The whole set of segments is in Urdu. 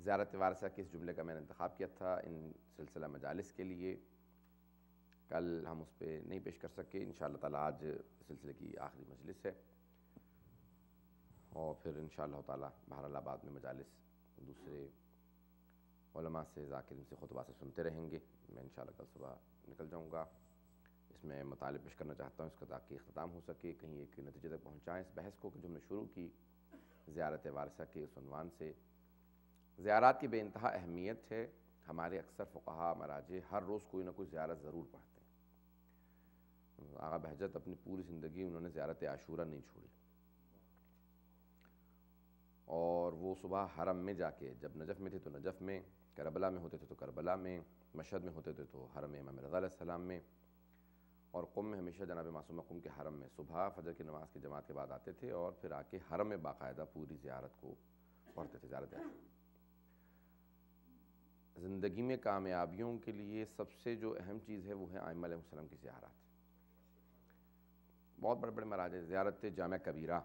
زیارت وارثہ کے اس جملے کا میں نے انتخاب کیا تھا ان سلسلہ مجالس کے لیے. کل ہم اس پہ نہیں پیش کر سکے. انشاءاللہ تعالیٰ آج سلسلے کی آخری مجلس ہے اور پھر انشاءاللہ تعالیٰ بہرحال آباد میں مجالس دوسرے علماء سے ذاکرین سے خطبہ سے سنتے رہیں گے. میں انشاءاللہ کل صبح نکل جاؤں گا. اس میں مطالب پیش کرنا چاہتا ہوں اس کا تاکہ اختتام ہو سکے, کہیں ایک نتیجے تک پہنچائیں اس بحث کو کہ جو ہم نے شروع کی زیارت وارثہ کے اس عنوان سے. زیارات کی بے انتہا اہمیت ہے. ہمارے اکثر فقہاء مراجع ہر روز کوئی نہ کوئی زیارت ضرور پڑھتے ہیں. آغا بہجت اپنی پوری زندگی انہوں نے زیارت عاشورہ نہیں چھوڑی, اور وہ صبح حرم میں جا کے, جب نجف میں تھے تو نجف میں, کربلا میں ہوتے تھے تو کربلا میں, مشہد میں ہوتے تھے تو حرم امام رضا علیہ السلام میں, اور قم میں ہمیشہ جناب معصومہ قم کے حرم میں صبح فجر کی نماز کی جماعت کے بعد آتے تھے اور پھر آ کے حرم میں باقاعدہ پوری زیارت کو پڑھتے تھے, زیارت عاشورہ. زندگی میں کامیابیوں کے لیے سب سے جو اہم چیز ہے وہ ہے ائمہ علیہ السلام کی زیارت. بہت بڑے بڑے مراجع, زیارت جامع کبیرہ,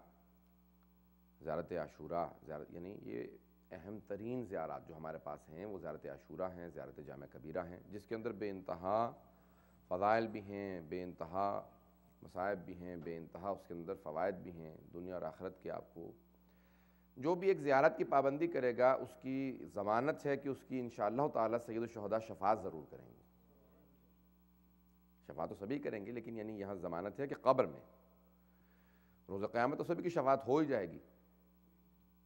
زیارت عاشورہ, یعنی یہ اہم ترین زیارات جو ہمارے پاس ہیں وہ زیارت عاشورہ ہیں, زیارت جامع کبیرہ ہیں, جس کے اندر بے انتہا فضائل بھی ہیں, بے انتہا مصائب بھی ہیں, بے انتہا اس کے اندر فوائد بھی ہیں دنیا اور آخرت کے. آپ کو جو بھی ایک زیارت کی پابندی کرے گا اس کی ضمانت ہے کہ اس کی انشاءاللہ تعالی سید الشہداء شفاعت ضرور کریں گے. شفاعت تو سبھی کریں گے, لیکن یعنی یہاں ضمانت ہے کہ قبر میں روز قیامت تو سبھی کی شفاعت ہو ہی جائے گی,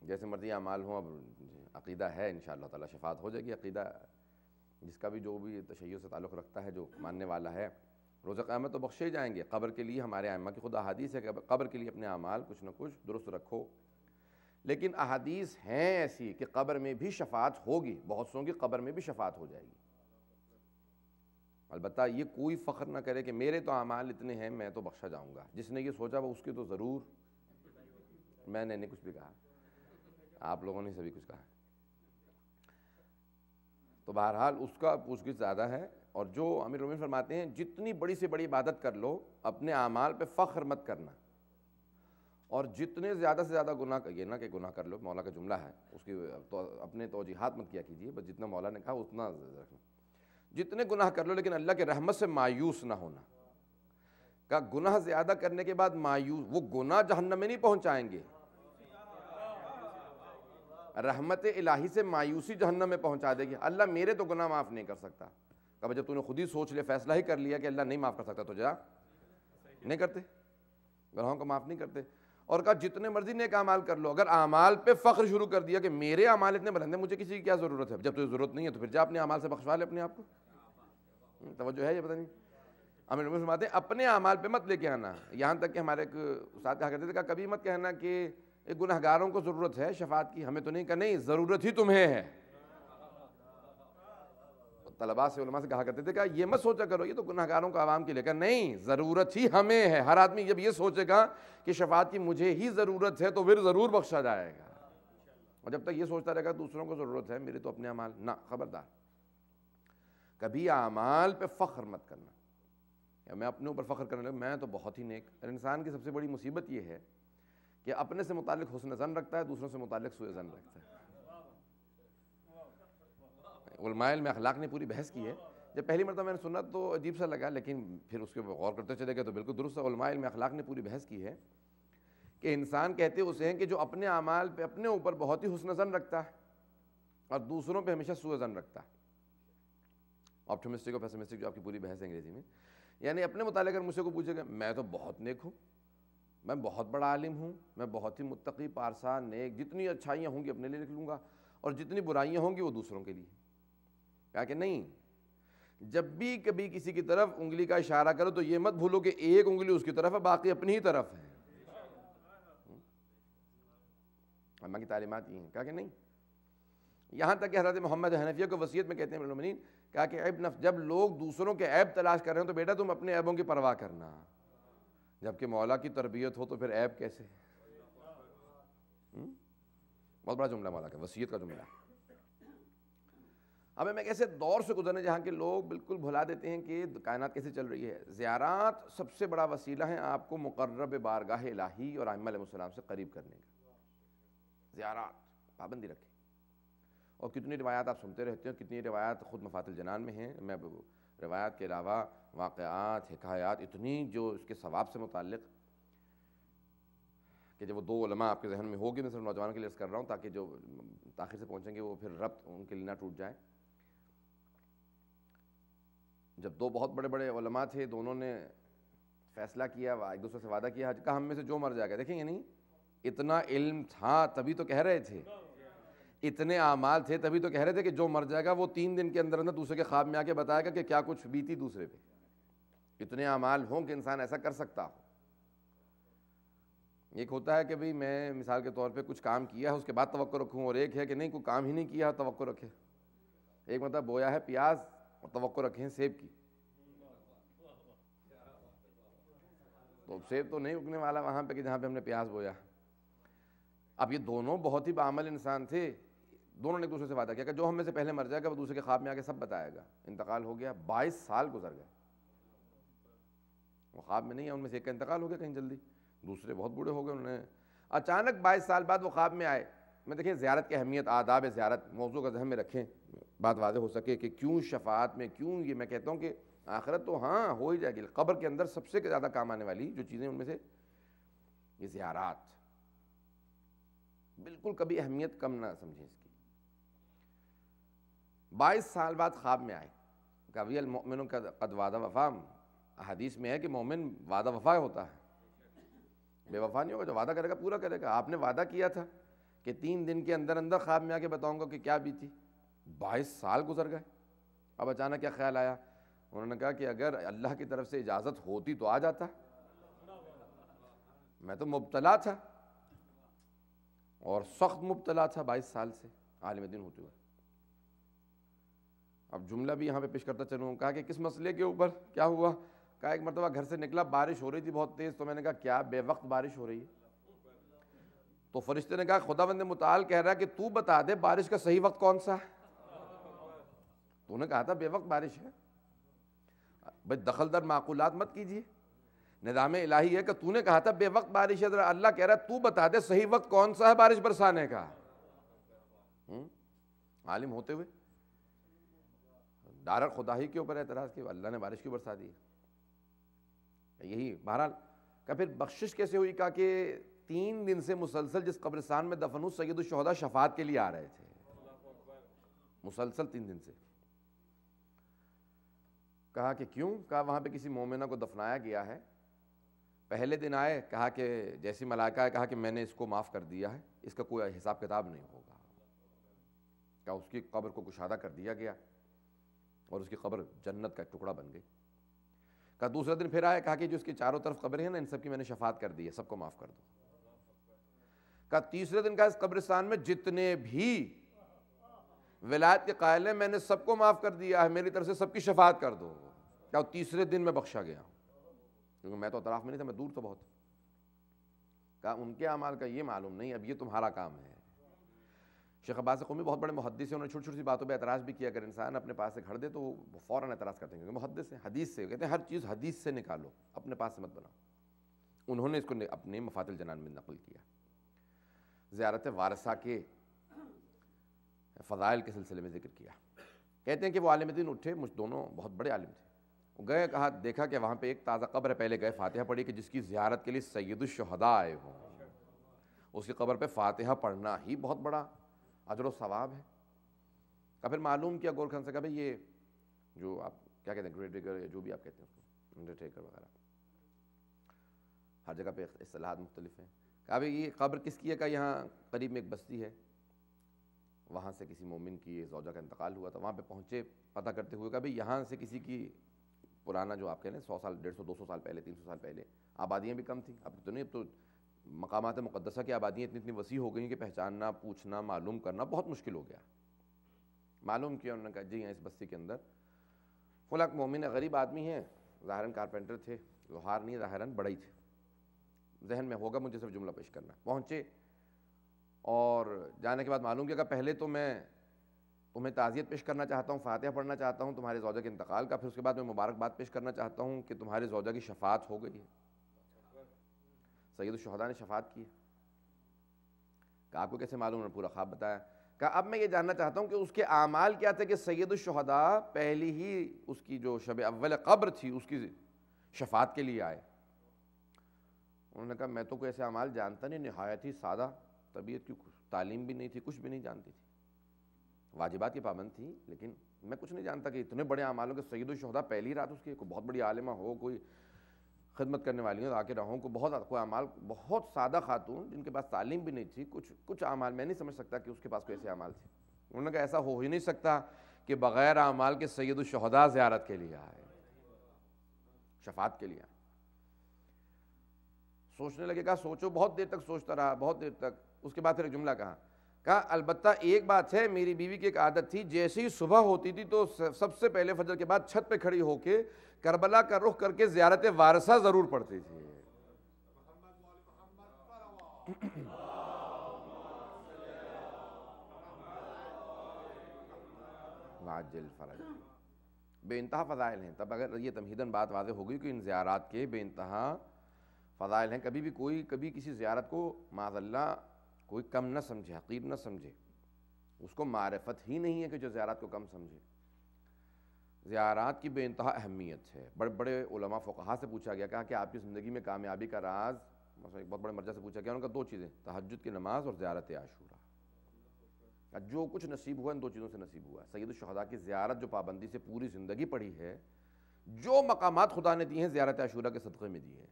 جیسے مرضی اعمال ہوں. اب عقیدہ ہے انشاءاللہ تعالی شفاعت ہو جائے گی. عقیدہ جس کا بھی جو بھی تشیع سے تعلق رکھتا ہے, جو ماننے والا ہے, روز قیامت تو بخشے جائیں گے. قبر کے لیے ہمارے ائمہ کی خود احادیث ہے کہ قبر کے لیے اپنے اعمال کچھ نہ کچھ درست رکھو. لیکن احادیث ہیں ایسی کہ قبر میں بھی شفاعت ہوگی, بہت سوں کی قبر میں بھی شفاعت ہو جائے گی. البتہ یہ کوئی فخر نہ کرے کہ میرے تو اعمال اتنے ہیں میں تو بخشا جاؤں گا. جس نے یہ سوچا وہ اس کی تو ضرور, میں نے نہیں کچھ بھی کہا, آپ لوگوں نے سبھی کچھ کہا. تو بہرحال اس کا پوچھ گچھ زیادہ ہے. اور جو امیر المومنین فرماتے ہیں جتنی بڑی سے بڑی عبادت کر لو اپنے اعمال پہ فخر مت کرنا, اور جتنے زیادہ سے زیادہ گناہ, یہ نہ کہ گناہ کر لو, مولا کا جملہ ہے اس کی اپنے توجیحات مت کیا کیجیے, بس جتنا مولا نے کہا اتنا رکھنا. جتنے گناہ کر لو لیکن اللہ کے رحمت سے مایوس نہ ہونا. کہ گناہ زیادہ کرنے کے بعد مایوس, وہ گناہ جہنم میں نہیں پہنچائیں گے, رحمت الہی سے مایوسی جہنم میں پہنچا دے گی. اللہ میرے تو گناہ معاف نہیں کر سکتا. کبھی جب تو نے خود ہی سوچ لیا, فیصلہ ہی کر لیا کہ اللہ نہیں معاف کر سکتا, تو جا نہیں کرتے, گناہوں کو معاف نہیں کرتے. اور کہا جتنے مرضی نیک اعمال کر لو, اگر اعمال پہ فخر شروع کر دیا کہ میرے اعمال اتنے بلند ہیں, مجھے کسی کی کیا ضرورت ہے, جب تجھے ضرورت نہیں ہے تو پھر جا اپنے اعمال سے بخشوا لے اپنے آپ کو. توجہ ہے یہ پتہ نہیں. امیر المومنین فرماتے ہیں اپنے اعمال پہ مت لے کے آنا. یہاں تک کہ ہمارے ایک استاد کہا کرتے تھے کہ کبھی مت کہنا کہ گناہ گاروں کو ضرورت ہے شفاعت کی, ہمیں تو نہیں. کہ نہیں, ضرورت ہی تمہیں ہے. طلباء سے علماء سے کہا کرتے تھے کہ یہ مت سوچا کرو یہ تو گناہ گاروں کا عوام کے لے کر, نہیں, ضرورت ہی ہمیں ہے. ہر آدمی جب یہ سوچے گا کہ شفاعت کی مجھے ہی ضرورت ہے تو پھر ضرور بخشا جائے گا. اور جب تک یہ سوچتا رہے گا دوسروں کو ضرورت ہے, میرے تو اپنے اعمال, نہ, خبردار. کبھی اعمال پہ فخر مت کرنا, یا میں اپنے اوپر فخر کرنے لگا میں تو بہت ہی نیک. انسان کی سب سے بڑی مصیبت یہ ہے کہ اپنے سے متعلق حسن ظن رکھتا ہے, دوسروں سے متعلق سوء ظن رکھتا ہے. علماء میں اخلاق نے پوری بحث کی ہے. جب پہلی مرتبہ میں نے سنا تو عجیب سا لگا, لیکن پھر اس کے غور کرتے چلے گئے تو بالکل درست ہے. علماء میں اخلاق نے پوری بحث کی ہے کہ انسان کہتے اسے ہیں کہ جو اپنے اعمال پہ اپنے اوپر بہت ہی حسن ظن رکھتا ہے اور دوسروں پہ ہمیشہ سوء ظن رکھتا ہے. آپٹمسٹک اور پیسمسٹک جو آپ کی پوری بحث ہے انگریزی میں, یعنی اپنے متعلق اگر مجھ سے کو پوچھے گا میں تو بہت نیک ہوں, میں بہت بڑا عالم ہوں, میں بہت ہی متقی, پارسا, نیک, جتنی اچھائیاں ہوں گی اپنے لیے لکھ لوں گا اور جتنی برائیاں ہوں گی وہ دوسروں کے لیے. کہا کہ نہیں, جب بھی کبھی کسی کی طرف انگلی کا اشارہ کرو تو یہ مت بھولو کہ ایک انگلی اس کی طرف ہے باقی اپنی ہی طرف ہے. علماء کی تعلیمات یہ ہیں. کہا کہ نہیں, یہاں تک کہ حضرت محمد حنفیہ کو وصیت میں کہتے ہیں المؤمنین, کہا کہ عیب نفس, جب لوگ دوسروں کے عیب تلاش کر رہے ہیں تو بیٹا تم اپنے عیبوں کی پرواہ کرنا, جبکہ مولا کی تربیت ہو تو پھر عیب کیسے. بہت بڑا جملہ مولا کا, وصیت کا جملہ. اب ہمیں ایک ایسے دور سے گزرنے جہاں کے لوگ بالکل بھلا دیتے ہیں کہ کائنات کیسے چل رہی ہے. زیارات سب سے بڑا وسیلہ ہے آپ کو مقرب بارگاہ الہی اور ائمہ علیہ السلام سے قریب کرنے کا. زیارات پابندی رکھیں, اور کتنی روایات آپ سنتے رہتے ہیں، کتنی روایات خود مفات الجنان میں ہیں. میں روایات کے علاوہ واقعات، حکایات اتنی جو اس کے ثواب سے متعلق کہ جب وہ دو علماء آپ کے ذہن میں ہوگی، میں صرف نوجوان کے لیے عرض کر رہا ہوں تاکہ جو تاخیر سے پہنچیں گے وہ پھر ربط ان کے لیے نہ ٹوٹ جائے. جب دو بہت بڑے بڑے علماء تھے، دونوں نے فیصلہ کیا، ایک دوسرے سے وعدہ کیا، کہا ہم میں سے جو مر جائے گا. دیکھیں گے نہیں، اتنا علم تھا تبھی تو کہہ رہے تھے، اتنے اعمال تھے تبھی تو کہہ رہے تھے کہ جو مر جائے گا وہ 3 دن کے اندر اندر دوسرے کے خواب میں آ کے بتائے گا کہ کیا کچھ بیتی دوسرے پہ. اتنے اعمال ہوں کہ انسان ایسا کر سکتا ہو. ایک ہوتا ہے کہ بھئی میں مثال کے طور پہ کچھ کام کیا ہے اس کے بعد توقع رکھوں، اور ایک ہے کہ نہیں کوئی کام ہی نہیں کیا توقع رکھے. ایک مطلب بویا ہے پیاز اور توقع رکھیں سیب کی، تو سیب تو نہیں اگنے والا وہاں پہ کہ جہاں پہ ہم نے پیاز بویا. اب یہ دونوں بہت ہی بعمل انسان تھے، دونوں نے ایک دوسرے سے وعدہ کیا کہ جو ہم میں سے پہلے مر جائے گا وہ دوسرے کے خواب میں آ کے سب بتائے گا. انتقال ہو گیا، 22 سال گزر گئے. وہ خواب میں نہیں ہے، ان میں سے ایک کا انتقال ہو گیا کہیں جلدی، دوسرے بہت بوڑھے ہو گئے. انہوں نے اچانک 22 سال بعد وہ خواب میں آئے. میں دیکھیں زیارت کی اہمیت، آداب زیارت موضوع کا ذہن میں رکھیں، بات واضح ہو سکے کہ کیوں شفاعت میں، کیوں یہ میں کہتا ہوں کہ آخرت تو ہاں ہو ہی جائے گی، قبر کے اندر سب سے زیادہ کام آنے والی جو چیزیں ان میں سے یہ زیارات، بالکل کبھی اہمیت کم نہ سمجھیں اس کی. 22 سال بعد خواب میں آئے. کبھی المؤمن قد وعد وفا، حدیث میں ہے کہ مومن وعدہ وفا ہوتا ہے، بے وفا نہیں ہوگا. جو وعدہ کرے گا پورا کرے گا. آپ نے وعدہ کیا تھا کہ 3 دن کے اندر اندر خواب میں آ کے بتاؤں گا کہ کیا بیتی. 22 سال گزر گئے. اب اچانک کیا خیال آیا؟ انہوں نے کہا کہ اگر اللہ کی طرف سے اجازت ہوتی تو آ جاتا، میں تو مبتلا تھا اور سخت مبتلا تھا 22 سال سے عالم دین ہوتے ہوئے. اب جملہ بھی یہاں پہ پیش کرتا چلوں. کہا کہ کس مسئلے کے اوپر کیا ہوا؟ کہا ایک مرتبہ گھر سے نکلا، بارش ہو رہی تھی بہت تیز. تو میں نے کہا کیا بے وقت بارش ہو رہی ہے؟ تو فرشتے نے کہا خداوند متعال کہہ رہا ہے کہ تو بتا دے بارش کا صحیح وقت کون سا ہے. تو نے کہا تھا بے وقت بارش ہے. بھائی دخل در معقولات مت کیجیے، نظام الہی ہے کہ تو نے کہا تھا بے وقت بارش ہے، اللہ کہہ رہا ہے تو بتا دے صحیح وقت کون سا ہے بارش برسانے کا. عالم ہوتے ہوئے ڈائریکٹ خدا ہی کے اوپر اعتراض کیا، اللہ نے بارش کیوں برسا دی. یہی بہرحال کہ پھر بخشش کیسے ہوئی؟ کہا کہ 3 دن سے مسلسل جس قبرستان میں دفن ہوں سید الشہداء شفاعت کے لیے آ رہے تھے، مسلسل 3 دن سے. کہا کہ کیوں؟ کہا وہاں پہ کسی مومنہ کو دفنایا گیا ہے. پہلے دن آئے، کہا کہ جیسی ملائکہ ہے، کہا کہ میں نے اس کو معاف کر دیا ہے، اس کا کوئی حساب کتاب نہیں ہوگا. کہا اس کی قبر کو کشادہ کر دیا گیا اور اس کی قبر جنت کا ایک ٹکڑا بن گئی. کہا دوسرے دن پھر آئے، کہا کہ جو اس کی چاروں طرف قبریں ہیں نا ان سب کی میں نے شفاعت کر دی ہے، سب کو معاف کر دو. کہا تیسرے دن کہا اس قبرستان میں جتنے بھی ولایت کے قائل ہیں میں نے سب کو معاف کر دیا ہے، میری طرف سے سب کی شفاعت کر دو. کیا تیسرے دن میں بخشا گیا، کیونکہ میں تو اطراف میں نہیں تھا، میں دور تھا بہت. کہا ان کے اعمال کا یہ معلوم نہیں، اب یہ تمہارا کام ہے. شیخ عباس قمی بہت بڑے محدث ہیں، انہوں نے چھوٹی چھوٹی سی باتوں پہ اعتراض بھی کیا. اگر انسان اپنے پاس سے گھڑ دے تو وہ فوراً اعتراض کرتے ہیں، کیونکہ محدث ہیں، حدیث سے کہتے ہیں ہر چیز حدیث سے نکالو، اپنے پاس سے مت بناؤ. انہوں نے اس کو اپنے مفات الجنان میں نقل کیا. زیارت وارثہ کے فضائل کے سلسلے میں ذکر کیا. کہتے ہیں کہ وہ عالم دین اٹھے، مجھ دونوں بہت بڑے عالم تھے، وہ گئے، کہا دیکھا کہ وہاں پہ ایک تازہ قبر ہے، پہلے گئے فاتحہ پڑھی کہ جس کی زیارت کے لیے سید الشہداء آئے ہوں، اس کی قبر پہ فاتحہ پڑھنا ہی بہت بڑا اجر و ثواب ہے. کا پھر معلوم کیا گور خان سے، کہا بھئی یہ جو آپ کیا کہتے ہیں گریٹ ڈگر یا جو بھی آپ کہتے ہیں اس کو انڈرٹیکر وغیرہ، ہر جگہ پہ اصطلاحات مختلف ہیں. کہا بھئی یہ قبر کس کی ہے؟ کہا یہاں قریب میں ایک بستی ہے، وہاں سے کسی مومن کی زوجہ کا انتقال ہوا تھا. وہاں پہ پہنچے پتہ کرتے ہوئے، کہا بھئی یہاں سے کسی کی پرانا جو آپ کہہ رہے ہیں 100 سال 150 200 سال پہلے 300 سال پہلے آبادیاں بھی کم تھیں. اب تو نہیں، اب تو مقامات مقدسہ کی آبادیاں اتنی وسیع ہو گئی ہیں کہ پہچاننا، پوچھنا، معلوم کرنا بہت مشکل ہو گیا. معلوم کیا، انہوں نے کہا جی ہاں اس بستی کے اندر فلاں مومن غریب آدمی ہیں، ظاہراً کارپینٹر تھے، لوہار نہیں ظاہراً بڑے ہی تھے، ذہن میں ہوگا مجھے صرف جملہ پیش کرنا. پہنچے اور جانے کے بعد معلوم کیا کہ پہلے تو میں تمہیں تعزیت پیش کرنا چاہتا ہوں، فاتحہ پڑھنا چاہتا ہوں تمہارے زوجہ کے انتقال کا، پھر اس کے بعد میں مبارکباد پیش کرنا چاہتا ہوں کہ تمہارے زوجہ کی شفاعت ہو گئی ہے. سید الشہداء نے شفاعت کی. کہ آپ کو کیسے معلوم؟ نے پورا خواب بتایا. کہ اب میں یہ جاننا چاہتا ہوں کہ اس کے اعمال کیا تھے کہ سید الشہداء پہلی ہی اس کی جو شب اول قبر تھی اس کی شفاعت کے لیے آئے. انہوں نے کہا میں تو کوئی ایسے اعمال جانتا نہیں, نہایت ہی سادہ طبیعت کی, تعلیم بھی نہیں تھی, کچھ بھی نہیں جانتی تھی, واجبات کی پابند تھی, لیکن میں کچھ نہیں جانتا کہ اتنے بڑے اعمالوں کے سید الشہداء پہلی رات اس کی, کوئی بہت بڑی عالمہ ہو, کوئی خدمت کرنے والی ہوں, آ کے رہوں, کوئی اعمال, بہت سادہ خاتون جن کے پاس تعلیم بھی نہیں تھی, کچھ اعمال میں نہیں سمجھ سکتا کہ اس کے پاس کوئی ایسے اعمال تھے. انہوں نے کہا ایسا ہو ہی نہیں سکتا کہ بغیر اعمال کے سید الشہداء زیارت کے لیے آئے, شفاعت کے لیے آئے. سوچنے لگے, کہا سوچو, بہت دیر تک سوچتا رہا, بہت دیر تک. اس کے بعد پھر ایک جملہ کہا البتہ ایک بات ہے, میری بیوی کی ایک عادت تھی, جیسے ہی صبح ہوتی تھی تو سب سے پہلے فجر کے بعد چھت پہ کھڑی ہو کے کربلا کا رخ کر کے زیارت وارثہ ضرور پڑھتی تھی. واجل فرج, بے انتہا فضائل ہیں. تب اگر یہ تمہیداً بات واضح ہوگی کہ ان زیارات کے بے انتہا فضائل ہیں. کبھی بھی کبھی کسی زیارت کو معاذ اللہ کوئی کم نہ سمجھے, حقیر نہ سمجھے, اس کو معرفت ہی نہیں ہے کہ جو زیارات کو کم سمجھے. زیارات کی بے انتہا اہمیت ہے. بڑے بڑے علماء فقہا سے پوچھا گیا, کہا کہ آپ کی زندگی میں کامیابی کا راز, مثلا ایک بہت بڑے مرجع سے پوچھا گیا, ان کا دو چیزیں, تہجد کی نماز اور زیارت عاشورہ. جو کچھ نصیب ہوا ان دو چیزوں سے نصیب ہوا. سید الشہداء کی زیارت جو پابندی سے پوری زندگی پڑھی ہے, جو مقامات خدا نے دی ہیں زیارت عاشورہ کے صدقے میں دی ہے,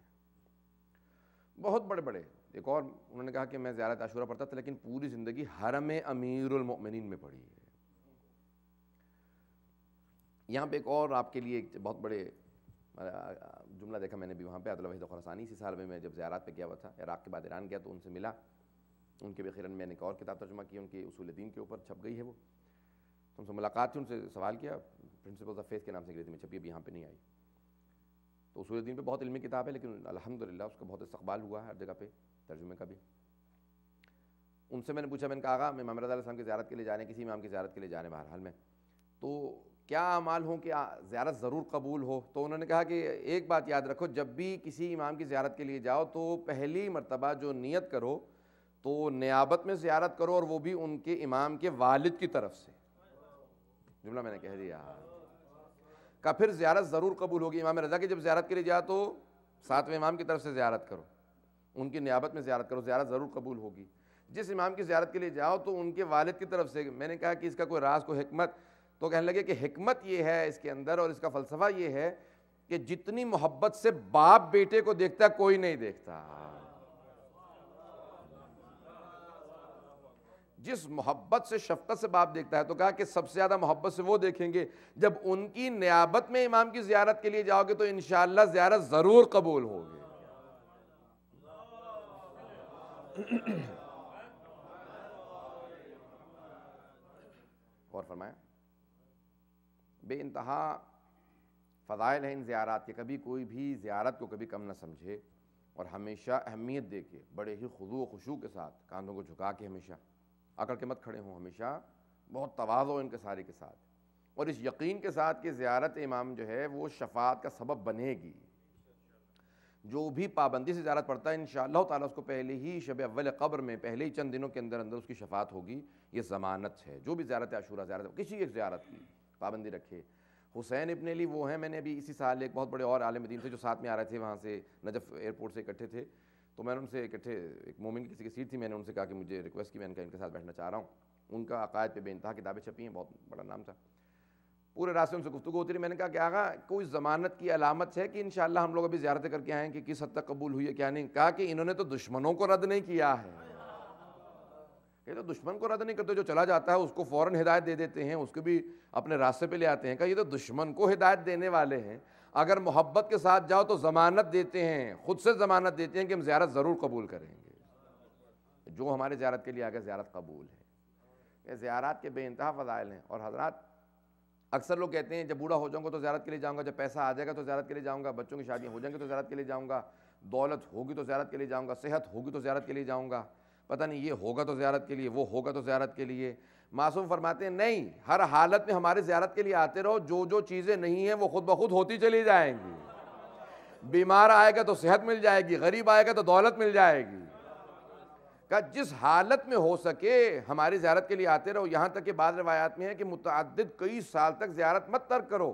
بہت بڑے بڑے. ایک اور انہوں نے کہا کہ میں زیارت عاشورہ پڑھتا تھا لیکن پوری زندگی حرم امیر المؤمنین میں پڑھی ہے. یہاں پہ ایک اور آپ کے لیے ایک بہت بڑے جملہ دیکھا میں نے بھی وہاں پہ, عبد الوحید خراسانی اسی سال میں جب زیارات پہ گیا ہوا تھا, عراق کے بعد ایران گیا تو ان سے ملا. ان کے بخیرن میں نے ایک اور کتاب ترجمہ کی, ان کی اصول دین کے اوپر چھپ گئی ہے, وہ ان سے ملاقات تھی, ان سے سوال کیا, پرنسپلز آف فیتھ کے نام سے انگریزی میں چھپی, اب یہاں پہ نہیں آئی. تو اصول دین پہ بہت علمی کتاب ہے, لیکن الحمدللہ اس کا بہت استقبال ہوا ہے ہر جگہ پہ, ترجمے کا بھی. ان سے میں نے پوچھا, میں نے کہا آقا میں امام رضا علیہ السلام کی زیارت کے لیے جانے, کسی امام کی زیارت کے لیے جانے بہرحال میں, تو کیا اعمال ہوں کہ زیارت ضرور قبول ہو؟ تو انہوں نے کہا کہ ایک بات یاد رکھو, جب بھی کسی امام کی زیارت کے لیے جاؤ تو پہلی مرتبہ جو نیت کرو تو نیابت میں زیارت کرو, اور وہ بھی ان کے امام کے والد کی طرف سے. جملہ میں نے کہہ دیا کہ پھر زیارت ضرور قبول ہوگی. امام رضا کی جب زیارت کے لیے جاؤ تو ساتویں امام کی طرف سے زیارت کرو, ان کی نیابت میں زیارت کرو, زیارت ضرور قبول ہوگی. جس امام کی زیارت کے لیے جاؤ تو ان کے والد کی طرف سے. میں نے کہا کہ اس کا کوئی راز, کوئی حکمت؟ تو کہنے لگے کہ حکمت یہ ہے اس کے اندر, اور اس کا فلسفہ یہ ہے کہ جتنی محبت سے باپ بیٹے کو دیکھتا ہے کوئی نہیں دیکھتا. جس محبت سے, شفقت سے باپ دیکھتا ہے, تو کہا کہ سب سے زیادہ محبت سے وہ دیکھیں گے جب ان کی نیابت میں امام کی زیارت کے لیے جاؤ گے تو انشاءاللہ زیارت ضرور قبول ہوگی. اور فرمایا بے انتہا فضائل ہیں ان زیارات کے. کبھی کوئی بھی زیارت کو کبھی کم نہ سمجھے, اور ہمیشہ اہمیت دے کے, بڑے ہی خضوع و خشوع کے ساتھ, کاندھوں کو جھکا کے, ہمیشہ اکڑ کے مت کھڑے ہوں, ہمیشہ بہت تواضع انکساری کے ساتھ, اور اس یقین کے ساتھ کہ زیارت امام جو ہے وہ شفاعت کا سبب بنے گی. جو بھی پابندی سے زیارت پڑتا ہے انشاءاللہ تعالیٰ اس کو پہلے ہی شب اول قبر میں, پہلے ہی چند دنوں کے اندر اندر اس کی شفاعت ہوگی. یہ ضمانت ہے. جو بھی زیارت عاشورہ, زیارت کسی ایک زیارت کی پابندی رکھے. حسین ابن علی وہ ہیں, میں نے ابھی اسی سال ایک بہت بڑے اور عالم دین سے جو ساتھ میں آ رہے تھے, وہاں سے نجف ایئرپورٹ سے اکٹھے تھے, تو میں نے ان سے اکٹھے, ایک مومن کی کسی کی سیٹ تھی, میں نے ان سے کہا کہ مجھے ریکویسٹ کی, میں نے کہا ان کے ساتھ بیٹھنا چاہ رہا ہوں. ان کا عقائد پہ بے انتہا کتابیں چھپی ہیں, بہت بڑا نام تھا. پورے راستے ان سے گفتگو ہوتی رہی. میں نے کہا کہ آقا کوئی ضمانت کی علامت ہے کہ انشاءاللہ ہم لوگ ابھی زیارتیں کر کے آئیں کہ کس حد تک قبول ہوئی ہے کیا نہیں؟ کہا کہ انہوں نے تو دشمنوں کو رد نہیں کیا ہے. کہ تو دشمن کو رد نہیں کرتے, جو چلا جاتا ہے اس کو فوراً ہدایت دے دیتے ہیں, اس کو بھی اپنے راستے پہ لے آتے ہیں. کہ یہ تو دشمن کو ہدایت دینے والے ہیں. اگر محبت کے ساتھ جاؤ تو ضمانت دیتے ہیں, خود سے ضمانت دیتے ہیں کہ ہم زیارت ضرور قبول کریں گے. جو ہمارے زیارت کے لیے آگے زیارت قبول ہے. یہ زیارات کے بے انتہا فضائل ہیں. اور حضرات اکثر لوگ کہتے ہیں جب بوڑھا ہو جاؤں گا تو زیارت کے لیے جاؤں گا, جب پیسہ آ جائے گا تو زیارت کے لیے جاؤں گا, بچوں کی شادیاں ہو جائیں گی تو زیارت کے لیے جاؤں گا, دولت ہوگی تو زیارت کے لیے جاؤں گا, صحت ہوگی تو زیارت کے لیے جاؤں گا, پتہ نہیں یہ ہوگا تو زیارت کے لیے, وہ ہوگا تو زیارت کے لیے. معصوم فرماتے ہیں نہیں, ہر حالت میں ہمارے زیارت کے لیے آتے رہو. جو جو چیزیں نہیں ہیں وہ خود بخود ہوتی چلی جائیں گی. بیمار آئے گا تو صحت مل جائے گی, غریب آئے گا تو دولت مل جائے گی. کہ جس حالت میں ہو سکے ہماری زیارت کے لیے آتے رہو، یہاں تک کہ بعض روایات میں ہے کہ متعدد کئی سال تک زیارت مت ترک کرو۔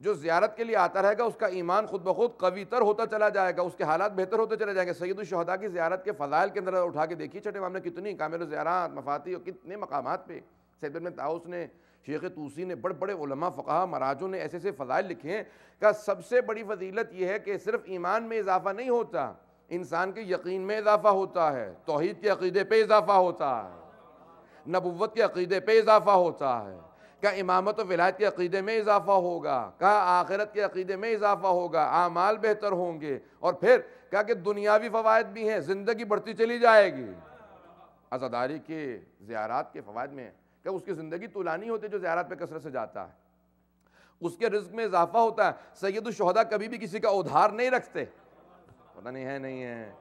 جو زیارت کے لیے آتا رہے گا اس کا ایمان خود بخود قوی تر ہوتا چلا جائے گا، اس کے حالات بہتر ہوتے چلے جائیں گے۔ سید الشہداء کی زیارت کے فضائل کے اندر اٹھا کے دیکھیے، چھٹے امام نے کتنی کامل الزیارات، مفاتیح اور کتنے مقامات پہ، سید ابن طاؤس نے، شیخ طوسی نے، بڑے بڑے علماء فقہا مراجوں نے ایسے فضائل لکھے ہیں کہ سب سے بڑی فضیلت یہ ہے کہ صرف ایمان میں اضافہ نہیں ہوتا، انسان کے یقین میں اضافہ ہوتا ہے، توحید کے عقیدے پہ اضافہ ہوتا ہے، نبوت کے عقیدے پہ اضافہ ہوتا ہے، کہ امامت و ولایت کے عقیدے میں اضافہ ہوگا، کہ آخرت کے عقیدے میں اضافہ ہوگا، اعمال بہتر ہوں گے، اور پھر کہا کہ دنیاوی فوائد بھی ہیں، زندگی بڑھتی چلی جائے گی۔ عزاداری کے زیارات کے فوائد میں کہ اس کی زندگی طولانی ہوتی ہے جو زیارات پہ کثرت سے جاتا ہے، اس کے رزق میں اضافہ ہوتا ہے۔ سید الشہداء کبھی بھی کسی کا ادھار نہیں رکھتے، پتہ نہیں ہے نہیں ہے،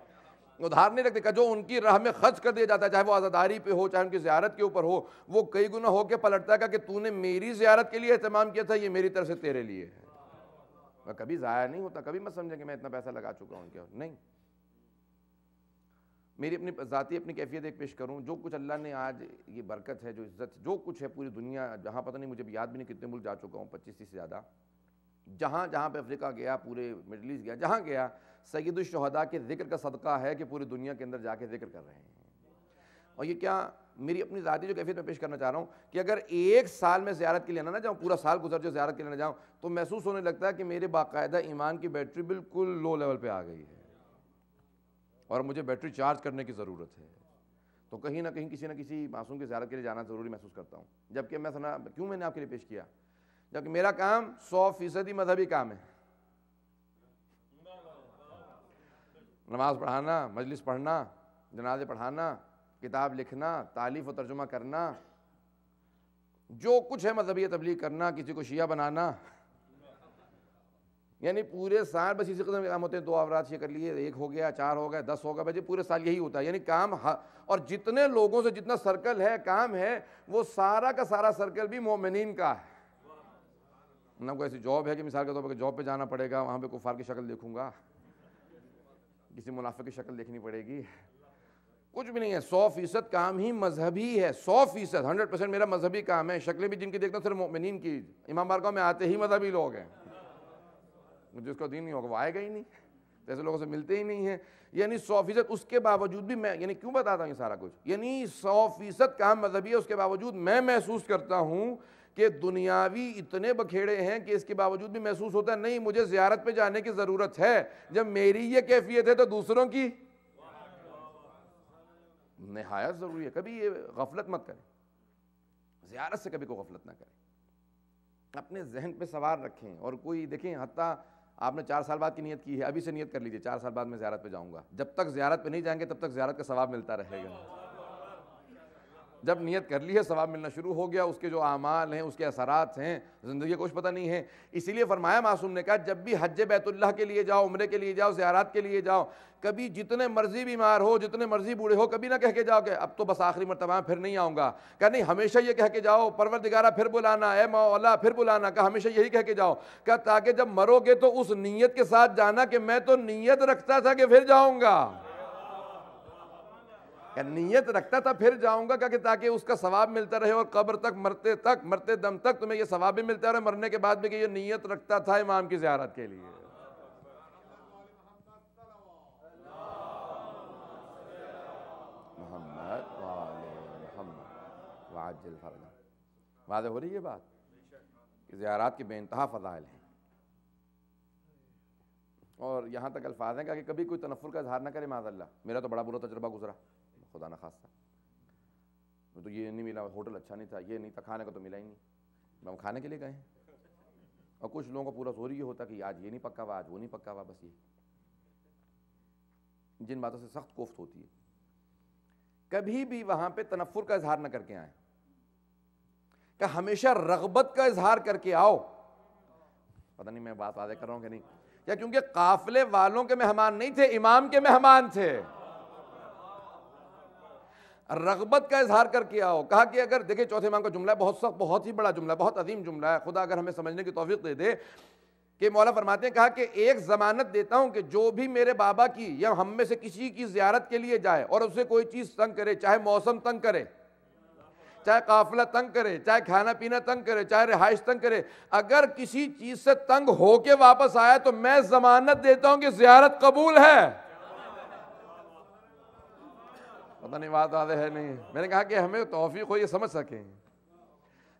ادھار نہیں رکھتے، کہ جو ان کی راہ میں خرچ کر دیا جاتا ہے، چاہے وہ عزاداری پہ ہو، چاہے ان کی زیارت کے اوپر ہو، وہ کئی گنا ہو کے پلٹتا ہے کہ تو نے میری زیارت کے لیے اہتمام کیا تھا، یہ میری طرف سے تیرے لیے ہے۔ کبھی ضائع نہیں ہوتا، کبھی مت سمجھیں کہ میں اتنا پیسہ لگا چکا ہوں، کیا نہیں۔ میری اپنی ذاتی اپنی کیفیت ایک پیش کروں، جو کچھ اللہ نے آج یہ برکت ہے، جو عزت، جو کچھ ہے پوری دنیا، جہاں پتہ نہیں، مجھے بھی یاد بھی نہیں کتنے ملک جا چکا ہوں، 25 سے زیادہ، جہاں جہاں پہ افریقہ گیا، پورے مڈل ایسٹ گیا، جہاں گیا، سید الشہداء کے ذکر کا صدقہ ہے کہ پوری دنیا کے اندر جا کے ذکر کر رہے ہیں۔ اور یہ کیا میری اپنی ذاتی جو کیفیت میں پیش کرنا چاہ رہا ہوں کہ اگر ایک سال میں زیارت کے لیے نہ جاؤں، پورا سال گزر جو زیارت کے لیے نہ جاؤں، تو محسوس ہونے لگتا ہے کہ میرے باقاعدہ ایمان کی بیٹری بالکل لو لیول پہ آ گئی ہے اور مجھے بیٹری چارج کرنے کی ضرورت ہے۔ تو کہیں نہ کہیں کسی نہ کسی معصوم کی زیارت کے لیے جانا ضروری محسوس کرتا ہوں۔ جبکہ میں سنا کیوں میں نے آپ کے لیے پیش کیا، جبکہ میرا کام 100% مذہبی کام ہے، نماز پڑھانا، مجلس پڑھنا، جنازے پڑھانا، کتاب لکھنا، تالیف و ترجمہ کرنا، جو کچھ ہے مذہبی تبلیغ کرنا، کسی کو شیعہ بنانا، یعنی پورے سال بس اسی قسم کے کام ہوتے ہیں۔ 2 اوراد شیعہ کر لیے، 1 ہو گیا، 4 ہو گئے، 10 ہوگا، بجے پورے سال یہی ہوتا ہے، یعنی کام۔ اور جتنے لوگوں سے جتنا سرکل ہے، کام ہے، وہ سارا کا سارا سرکل بھی مومنین کا ہے۔ نہ کوئی ایسی جاب ہے کہ مثال کے طور پر جاب پہ جانا پڑے گا، وہاں پہ کفار کی شکل دیکھوں گا، کسی منافق کی شکل دیکھنی پڑے گی، کچھ بھی نہیں ہے۔ 100% کام ہی مذہبی ہے، 100%، 100% میرا مذہبی کام ہے۔ شکلیں بھی جن کی دیکھتا ہوں صرف مومنین کی، امام بارگاہ میں آتے ہی مذہبی لوگ ہیں، جس کا دین نہیں ہوگا وہ آئے گا ہی نہیں، ایسے لوگوں سے ملتے ہی نہیں ہیں۔ یعنی 100%، اس کے باوجود بھی میں، یعنی کیوں بتاتا ہوں یہ سارا کچھ، یعنی 100% کام مذہبی ہے، اس کے باوجود میں محسوس کرتا ہوں کہ دنیاوی اتنے بکھیڑے ہیں کہ اس کے باوجود بھی محسوس ہوتا ہے نہیں مجھے زیارت پہ جانے کی ضرورت ہے۔ جب میری یہ کیفیت ہے تو دوسروں کی نہایت ضروری ہے۔ کبھی یہ غفلت مت کریں، زیارت سے کبھی کوئی غفلت نہ کریں، اپنے ذہن پہ سوار رکھیں۔ اور کوئی دیکھیں، حتیٰ آپ نے 4 سال بعد کی نیت کی ہے، ابھی سے نیت کر لیجئے 4 سال بعد میں زیارت پہ جاؤں گا۔ جب تک زیارت پہ نہیں جائیں گے تب تک زیارت کا ثواب ملتا رہے گا۔ جب نیت کر لی ہے، ثواب ملنا شروع ہو گیا، اس کے جو اعمال ہیں، اس کے اثرات ہیں، زندگی کا کچھ پتہ نہیں ہے۔ اسی لیے فرمایا معصوم نے کہا جب بھی حج بیت اللہ کے لیے جاؤ، عمرے کے لیے جاؤ، زیارات کے لیے جاؤ، کبھی جتنے مرضی بیمار ہو، جتنے مرضی بوڑھے ہو، کبھی نہ کہہ کے جاؤ کہ اب تو بس آخری مرتبہ پھر نہیں آؤں گا۔ کہ نہیں، ہمیشہ یہ کہہ کے جاؤ پروردگارہ پھر بلانا، اے مولا پھر بلانا، کہ ہمیشہ یہی کہہ کے جاؤ، کہ تاکہ جب مرو گے تو اس نیت کے ساتھ جانا کہ میں تو نیت رکھتا تھا کہ پھر جاؤں گا، کہ نیت رکھتا تھا پھر جاؤں گا، کہ تاکہ اس کا ثواب ملتا رہے، اور قبر تک مرتے دم تک تمہیں یہ ثواب بھی ملتا رہے، مرنے کے بعد بھی کہ یہ نیت رکھتا تھا امام کی زیارت کے لیے۔ محمد وآل محمد وعجل فرجہ۔ واضح ہو رہی ہے بات کہ زیارات کے بے انتہا فضائل ہیں، اور یہاں تک الفاظ ہیں کہ کبھی کوئی تنفر کا اظہار نہ کرے، معاذ اللہ۔ میرا تو بڑا برا تجربہ گزرا، خدا نہ خواستہ، تو یہ نہیں ملا، ہوٹل اچھا نہیں تھا، یہ نہیں تھا، کھانے کو تو ملا ہی نہیں، ہم کھانے کے لیے گئے ہیں۔ اور کچھ لوگوں کا پورا زور یہ ہوتا کہ آج یہ نہیں پکا ہوا، آج وہ نہیں پکا ہوا، بس یہ جن باتوں سے سخت کوفت ہوتی ہے۔ کبھی بھی وہاں پہ تنفر کا اظہار نہ کر کے آئیں، کہ ہمیشہ رغبت کا اظہار کر کے آؤ۔ پتہ نہیں میں بات واضح کر رہا ہوں کہ نہیں، یا کیونکہ قافلے والوں کے مہمان نہیں تھے، امام کے مہمان تھے، رغبت کا اظہار کر کے آؤ۔ کہا کہ اگر دیکھیں چوتھے امام کا جملہ ہے، بہت سخت، بہت ہی بڑا جملہ ہے، بہت عظیم جملہ ہے، خدا اگر ہمیں سمجھنے کی توفیق دے دے کہ مولا فرماتے ہیں کہا کہ ایک ضمانت دیتا ہوں کہ جو بھی میرے بابا کی یا ہم میں سے کسی کی زیارت کے لیے جائے اور اسے کوئی چیز تنگ کرے، چاہے موسم تنگ کرے، چاہے قافلہ تنگ کرے، چاہے کھانا پینا تنگ کرے، چاہے رہائش تنگ کرے، اگر کسی چیز سے تنگ ہو کے واپس آیا تو میں ضمانت دیتا ہوں کہ زیارت قبول ہے۔ پتہ نہیں بات واضح ہے نہیں؟ میں نے کہا کہ ہمیں توفیق ہو یہ سمجھ سکیں،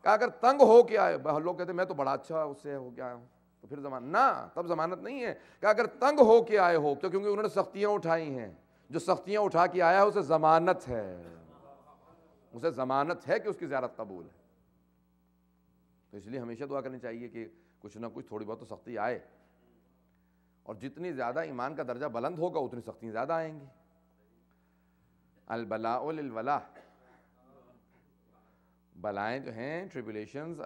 کہ اگر تنگ ہو کے آئے، لوگ کہتے ہیں میں تو بڑا اچھا اس سے ہو کے آیا ہوں تو پھر ضمانت نہ، تب ضمانت نہیں ہے کہ اگر تنگ ہو کے آئے ہو تو کیونکہ انہوں نے سختیاں اٹھائی ہیں، جو سختیاں اٹھا کے آیا ہے اسے ضمانت ہے، اسے ضمانت ہے کہ اس کی زیارت قبول ہے۔ تو اس لیے ہمیشہ دعا کرنی چاہیے کہ کچھ نہ کچھ تھوڑی بہت تو سختی آئے، اور جتنی زیادہ ایمان کا درجہ بلند ہوگا اتنی سختیاں زیادہ آئیں گی۔ البلاء للولا، بلائیں جو ہیں، ٹریبولیشنز،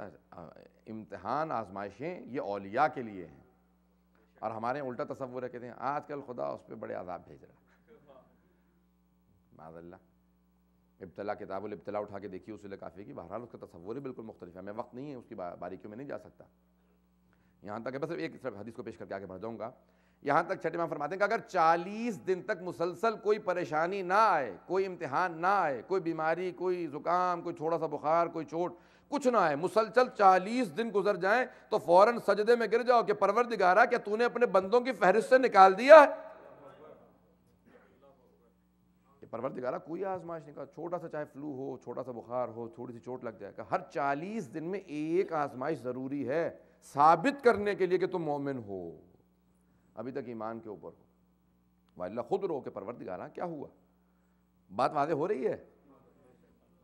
امتحان، آزمائشیں، یہ اولیاء کے لیے ہیں، اور ہمارے الٹا تصور ہے، کہتے ہیں آج کل خدا اس پہ بڑے عذاب بھیج رہا ہے، معاذ اللہ۔ ابتلا، کتاب الابتلا اٹھا کے دیکھیے اصول کافی کی، بہرحال اس کا تصور ہی بالکل مختلف ہے۔ میں وقت نہیں ہے اس کی باریکیوں میں نہیں جا سکتا، یہاں تک کہ بس ایک حدیث کو پیش کر کے آگے بڑھ جاؤں گا۔ یہاں تک چھٹے امام فرماتے ہیں کہ اگر 40 دن تک مسلسل کوئی پریشانی نہ آئے، کوئی امتحان نہ آئے، کوئی بیماری، کوئی زکام، کوئی تھوڑا سا بخار، کوئی چوٹ، کچھ نہ آئے، مسلسل 40 دن گزر جائیں تو فوراً سجدے میں گر جاؤ کہ پروردگارا کیا تو نے اپنے بندوں کی فہرست سے نکال دیا ہے؟ کہ پروردگارا کوئی آزمائش نہیں، کہا چھوٹا سا چاہے فلو ہو، چھوٹا سا بخار ہو، تھوڑی سی چوٹ لگ جائے گا، ہر 40 دن میں ایک آزمائش ضروری ہے ثابت کرنے کے لیے کہ تم مومن ہو، ابھی تک ایمان کے اوپر ہو، وَإِلَّا خود رو کہ پروردگارا کیا ہوا؟ بات واضح ہو رہی ہے؟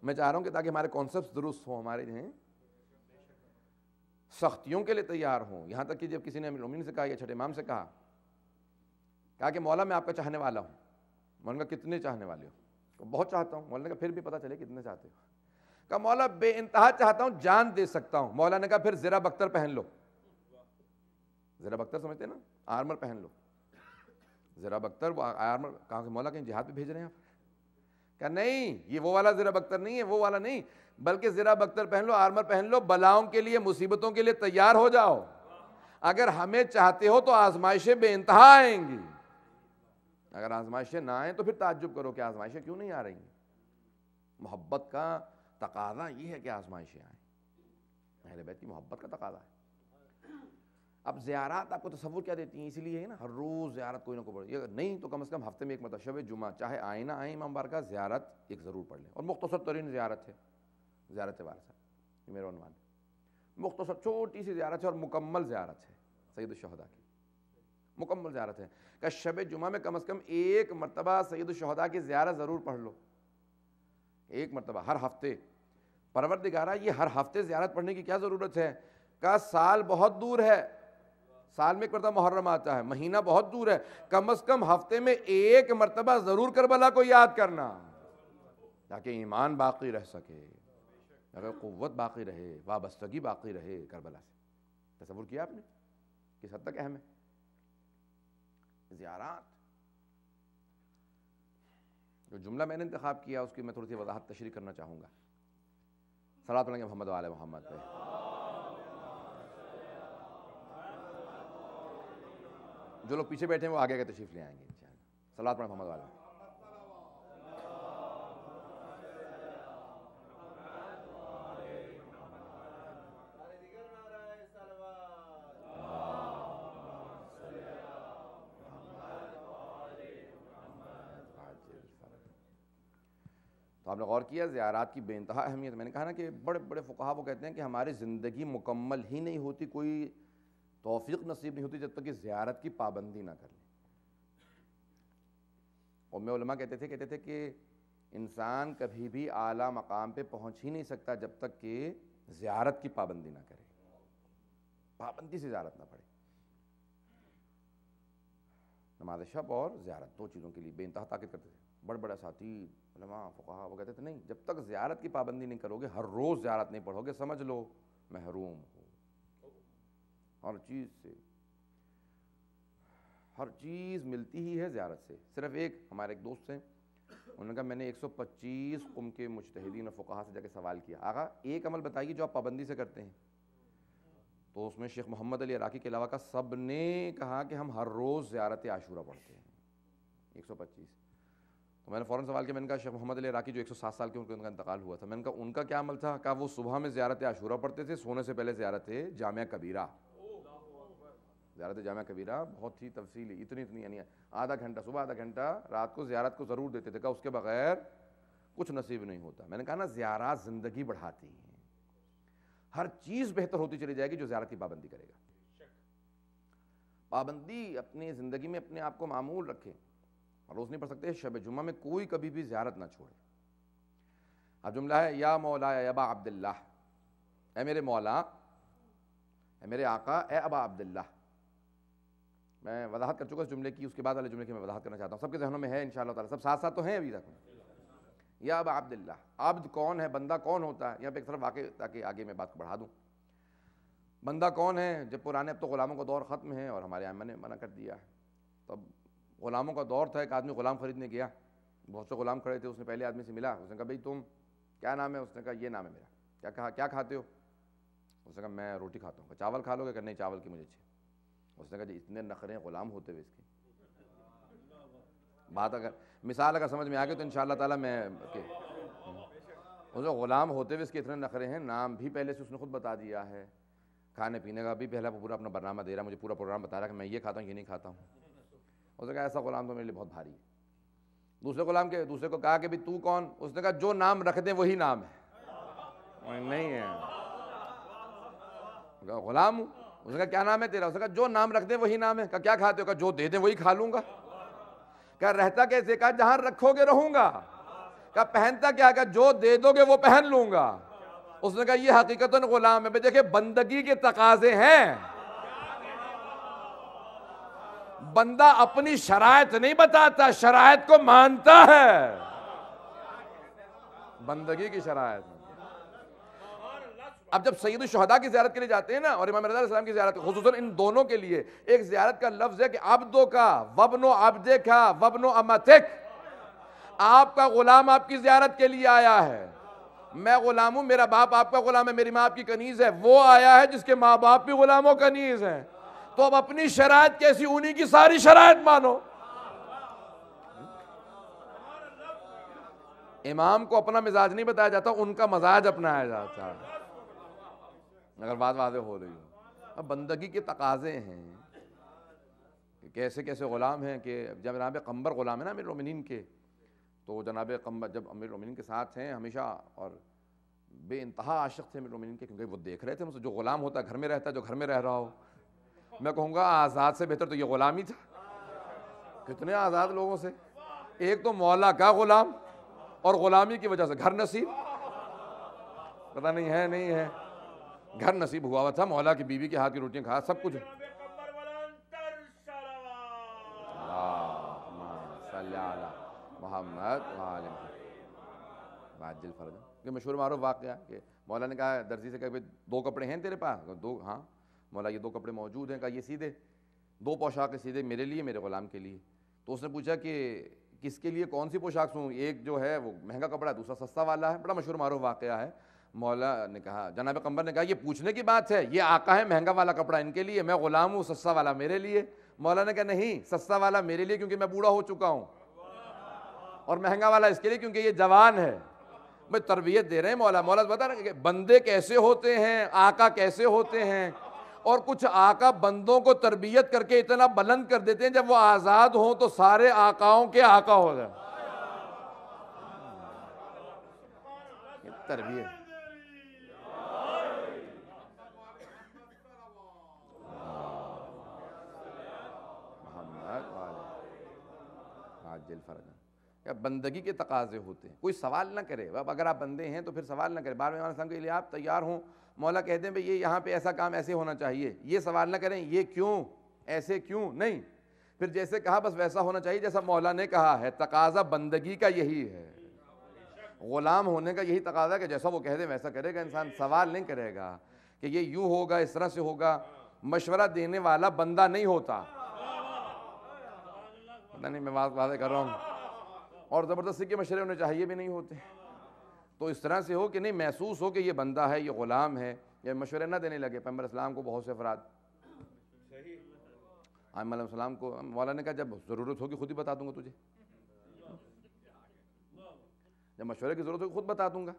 میں چاہ رہا ہوں کہ تاکہ ہمارے کانسیپٹس درست ہوں، ہمارے ہیں سختیوں کے لیے تیار ہوں۔ یہاں تک کہ جب کسی نے امیر المومنین سے کہا یا چھٹے امام سے کہا کہ مولا میں آپ کا چاہنے والا ہوں، مولا نے کہا کتنے چاہنے والے ہو؟ بہت چاہتا ہوں۔ مولا نے کہا پھر بھی پتہ چلے کتنے چاہتے ہو؟ کہا مولا بے انتہا چاہتا ہوں، جان دے سکتا ہوں۔ مولا نے کہا پھر زرہ بختر پہن لو۔ زرہ بختر سمجھتے نا، آرمر پہن لو۔ زرہ بختر وہ آرمر، کہا کہ مولا کہیں جہاد پہ بھیج رہے ہیں آپ؟ کہا نہیں، یہ وہ والا زرہ بختر نہیں ہے، وہ والا نہیں، بلکہ زرہ بختر پہن لو، آرمر پہن لو، بلاؤں کے لیے، مصیبتوں کے لیے تیار ہو جاؤ۔ اگر ہمیں چاہتے ہو تو آزمائشیں بے انتہا آئیں گی، اگر آزمائشیں نہ آئیں تو پھر تعجب کرو کہ آزمائشیں کیوں نہیں آ رہی ہیں۔ محبت کا تقاضا یہ ہے کہ آزمائشیں آئیں، اہل بیت کی محبت کا تقاضا ہے۔ اب زیارات آپ کو تصور کیا دیتی ہیں، اسی لیے ہے نا ہر روز زیارت کوئی نہ کوئی پڑھے، یہ نہیں تو کم از کم ہفتے میں ایک مرتبہ شب جمعہ چاہے آئیں نہ آئیں امام بارگاہ، زیارت ایک ضرور پڑھ لیں، اور مختصر ترین زیارت ہے زیارت وارثہ، یہ میرا عنوان ہے۔ مختصر چھوٹی سی زیارت ہے اور مکمل زیارت ہے سید الشہداء کی، مکمل زیارت ہے کہ شب جمعہ میں کم از کم ایک مرتبہ سید الشہداء کی زیارت ضرور پڑھ لو، ایک مرتبہ ہر ہفتے۔ پروردگارا یہ ہر ہفتے زیارت پڑھنے کی کیا ضرورت ہے؟ کہ سال بہت دور ہے، سال میں ایک مرتبہ محرم آتا ہے، مہینہ بہت دور ہے، کم از کم ہفتے میں ایک مرتبہ ضرور کربلا کو یاد کرنا تاکہ ایمان باقی رہ سکے، اگر قوت باقی رہے، وابستگی باقی رہے کربلا سے۔ تصور کیا آپ نے کس حد تک اہم ہے زیارات؟ جو جملہ میں نے انتخاب کیا اس کی میں تھوڑی سی وضاحت تشریح کرنا چاہوں گا۔ صلوات پڑھیں گے محمد و آل محمد پہ۔ جو لوگ پیچھے بیٹھے ہیں وہ آگے کے تشریف لے آئیں گے انشاءاللہ۔ صلوات پڑھیں محمد و آل محمد۔ تو آپ نے غور کیا زیارات کی بے انتہا اہمیت۔ میں نے کہا نا کہ بڑے بڑے فقہا وہ کہتے ہیں کہ ہماری زندگی مکمل ہی نہیں ہوتی، کوئی توفیق نصیب نہیں ہوتی جب تک کہ زیارت کی پابندی نہ کر لیں۔ اور میں علماء کہتے تھے کہ انسان کبھی بھی اعلیٰ مقام پہ پہنچ ہی نہیں سکتا جب تک کہ زیارت کی پابندی نہ کرے، پابندی سے زیارت نہ پڑے۔ نماز شب اور زیارت دو چیزوں کے لیے بے انتہا تاکید کرتے تھے بڑے بڑے اساتید علماء فقہا، وہ کہتے تھے نہیں، جب تک زیارت کی پابندی نہیں کرو گے، ہر روز زیارت نہیں پڑھو گے، سمجھ لو محروم ہو ہر چیز سے۔ ہر چیز ملتی ہی ہے زیارت سے۔ صرف ایک ہمارے ایک دوست ہیں، انہوں نے کہا میں نے 125 قوم کے مجتہدین اور فقہا سے جا کے سوال کیا، آقا ایک عمل بتائیے جو آپ پابندی سے کرتے ہیں، تو اس میں شیخ محمد علی عراقی کے علاوہ کا سب نے کہا کہ ہم ہر روز زیارت عاشورہ پڑھتے ہیں 125. تو میں نے فوراً سوال کیا، میں نے کہا شیخ محمد علی عراقی جو 107 سال کے ان کا انتقال ہوا تھا، میں نے کہا ان کا کیا عمل تھا؟ کہا وہ صبح میں زیارت عاشورہ پڑھتے تھے، سونے سے پہلے زیارت جامعہ کبیرہ. زیارت جامعہ کبیرہ بہت ہی تفصیلی، اتنی یعنی آدھا گھنٹہ صبح آدھا گھنٹہ رات کو زیارت کو ضرور دیتے تھے. کہا اس کے بغیر کچھ نصیب نہیں ہوتا. میں نے کہا نا زیارات زندگی بڑھاتی ہیں، ہر چیز بہتر ہوتی چلی جائے گی جو زیارت کی پابندی کرے گا. پابندی اپنی زندگی میں اپنے آپ کو معمول رکھے. روز نہیں پڑھ سکتے، شب جمعہ میں کوئی کبھی بھی زیارت نہ چھوڑے. اب جملہ ہے یا مولا یا ابا عبداللہ، اے میرے مولا، اے میرے آقا، اے ابا عبداللہ. میں وضاحت کر چکا اس جملے کی، اس کے بعد والے جملے کی میں وضاحت کرنا چاہتا ہوں. سب کے ذہنوں میں ہے انشاءاللہ تعالیٰ، سب ساتھ ساتھ تو ہیں ابھی تک. یا ابا عبداللہ، عبد کون ہے، بندہ کون ہوتا ہے. یہاں پہ ایک طرف واقع تاکہ آگے میں بات کو بڑھا دوں. بندہ کون ہے؟ جب پرانے، اب تو غلاموں کا دور ختم ہے اور ہمارے ائمہ نے منع کر دیا ہے. تب غلاموں کا دور تھا. ایک آدمی غلام خریدنے گیا، بہت سے غلام کھڑے تھے. اس نے پہلے آدمی سے ملا، اس نے کہا بھائی تم کیا نام ہے؟ اس نے کہا یہ نام ہے میرا. کیا کہا کیا کھاتے ہو؟ اس نے کہا میں روٹی کھاتا ہوں. چاول کھا لو گے؟ کہ نہیں چاول کی مجھے اچھی. اس نے کہا جی اتنے نخرے غلام ہوتے ہوئے اس کے. بات اگر مثال اگر سمجھ میں آ گئی تو انشاءاللہ تعالیٰ میں اس نے غلام ہوتے ہوئے اس کے اتنے نخرے ہیں. نام بھی پہلے سے اس نے خود بتا دیا ہے، کھانے پینے کا بھی پہلا پورا اپنا برنامہ دے رہا ہے، مجھے پورا پروگرام بتا رہا ہے کہ میں یہ کھاتا ہوں یہ نہیں کھاتا ہوں. اس نے کہا ایسا غلام تو میرے لیے بہت بھاری ہے. دوسرے کو کہا کہ بھی تو کون؟ اس نے کہا جو نام رکھ دیں وہی نام ہے. نہیں ہے غلام ہوں. اس نے کہا کیا نام ہے تیرا؟ اس نے کہا جو نام رکھ دیں وہی نام ہے. کہا کیا کھاتے ہو؟ کہا جو دے دیں وہی کھا لوں گا. کہا رہتا کیسے؟ کہا جہاں رکھو گے رہوں گا. کہا پہنتا کیا؟ کہا جو دے دو گے وہ پہن لوں گا. اس نے کہا یہ حقیقتاً غلام ہے. دیکھیں بندگی کے تقاضے ہیں. بندہ اپنی شرائط نہیں بتاتا، شرائط کو مانتا ہے. بندگی کی شرائط. اب جب سید الشہداء کی زیارت کے لیے جاتے ہیں نا، اور امام رضا علیہ السلام کی زیارت، خصوصاً ان دونوں کے لیے ایک زیارت کا لفظ ہے کہ عبدو کا وابنو عبدک وابنو امتک. آپ کا غلام آپ کی زیارت کے لیے آیا ہے. میں غلام ہوں، میرا باپ آپ کا غلام ہے، میری ماں آپ کی کنیز ہے. وہ آیا ہے جس کے ماں باپ بھی غلام و کنیز ہیں. تو اب اپنی شرائط کیسی؟ انہی کی ساری شرائط مانو. امام کو اپنا مزاج نہیں بتایا جاتا، ان کا مزاج اپنایا جاتا ہے. اگر بات واضح ہو رہی ہو. اب بندگی کے تقاضے ہیں کہ کیسے کیسے غلام ہیں. کہ جب جناب قمبر غلام ہے نا امیر المومنین کے، تو جناب قمبر جب امیر المومنین کے ساتھ ہیں ہمیشہ، اور بے انتہا عاشق تھے امیر المومنین کے، کیونکہ وہ دیکھ رہے تھے مجھ سے جو غلام ہوتا ہے گھر میں رہتا ہے، جو گھر میں رہ رہا ہو. میں کہوں گا آزاد سے بہتر تو یہ غلام ہی تھا. کتنے آزاد لوگوں سے، ایک تو مولا کا غلام اور غلامی کی وجہ سے گھر نصیب. پتہ نہیں ہے نہیں ہے، گھر نصیب ہوا تھا، مولا کی بیوی کے ہاتھ کی روٹیاں کھا، سب کچھ. صلی علی محمد وعلی باجل فرج. یہ مشہور معروف واقعہ کہ مولا نے کہا درزی سے کہ دو کپڑے ہیں تیرے پاس؟ دو. ہاں مولا یہ دو کپڑے موجود ہیں. کہا یہ سیدھے دو پوشاک سیدھے میرے لیے میرے غلام کے لیے. تو اس نے پوچھا کہ کس کے لیے کون سی پوشاک سوں؟ ایک جو ہے وہ مہنگا کپڑا ہے، دوسرا سستا والا ہے. بڑا مشہور معروف واقعہ ہے. مولا نے کہا، جناب قمبر نے کہا یہ پوچھنے کی بات ہے، یہ آقا ہے مہنگا والا کپڑا ان کے لیے، میں غلام ہوں سستا والا میرے لیے. مولا نے کہا نہیں، سستا والا میرے لیے کیونکہ میں بوڑھا ہو چکا ہوں، اور مہنگا والا اس کے لیے کیونکہ یہ جوان ہے. میں تربیت دے رہے ہیں مولا. مولا بتا رہے کہ بندے کیسے ہوتے ہیں، آقا کیسے ہوتے ہیں. اور کچھ آقا بندوں کو تربیت کر کے اتنا بلند کر دیتے ہیں جب وہ آزاد ہوں تو سارے آقاؤں کے آقا ہو جائیں. تربیت. بندگی کے تقاضے ہوتے ہیں. کوئی سوال نہ کرے. اب اگر آپ بندے ہیں تو پھر سوال نہ کریں. بار بار السلام کے لیے آپ تیار ہوں، مولا کہتے ہیں بھئی یہ یہاں پہ ایسا کام ایسے ہونا چاہیے، یہ سوال نہ کریں یہ کیوں ایسے کیوں نہیں. پھر جیسے کہا بس ویسا ہونا چاہیے جیسا مولا نے کہا ہے. تقاضا بندگی کا یہی ہے، غلام ہونے کا یہی تقاضا ہے کہ جیسا وہ کہہ دے ویسا کرے گا انسان. سوال نہیں کرے گا کہ یہ یوں ہوگا اس طرح سے ہوگا. مشورہ دینے والا بندہ نہیں ہوتا. پتہ نہیں میں بات واضح کر رہا ہوں. اور زبردستی کے مشورے ہونے چاہیے بھی نہیں ہوتے. تو اس طرح سے ہو کہ نہیں محسوس ہو کہ یہ بندہ ہے، یہ غلام ہے، یا مشورے نہ دینے لگے۔ پیغمبر اسلام کو بہت سے افراد، آئمہ علیہ السلام کو مولا نے کہا جب ضرورت ہوگی خود ہی بتا دوں گا تجھے، جب مشورے کی ضرورت ہوگی خود بتا دوں گا۔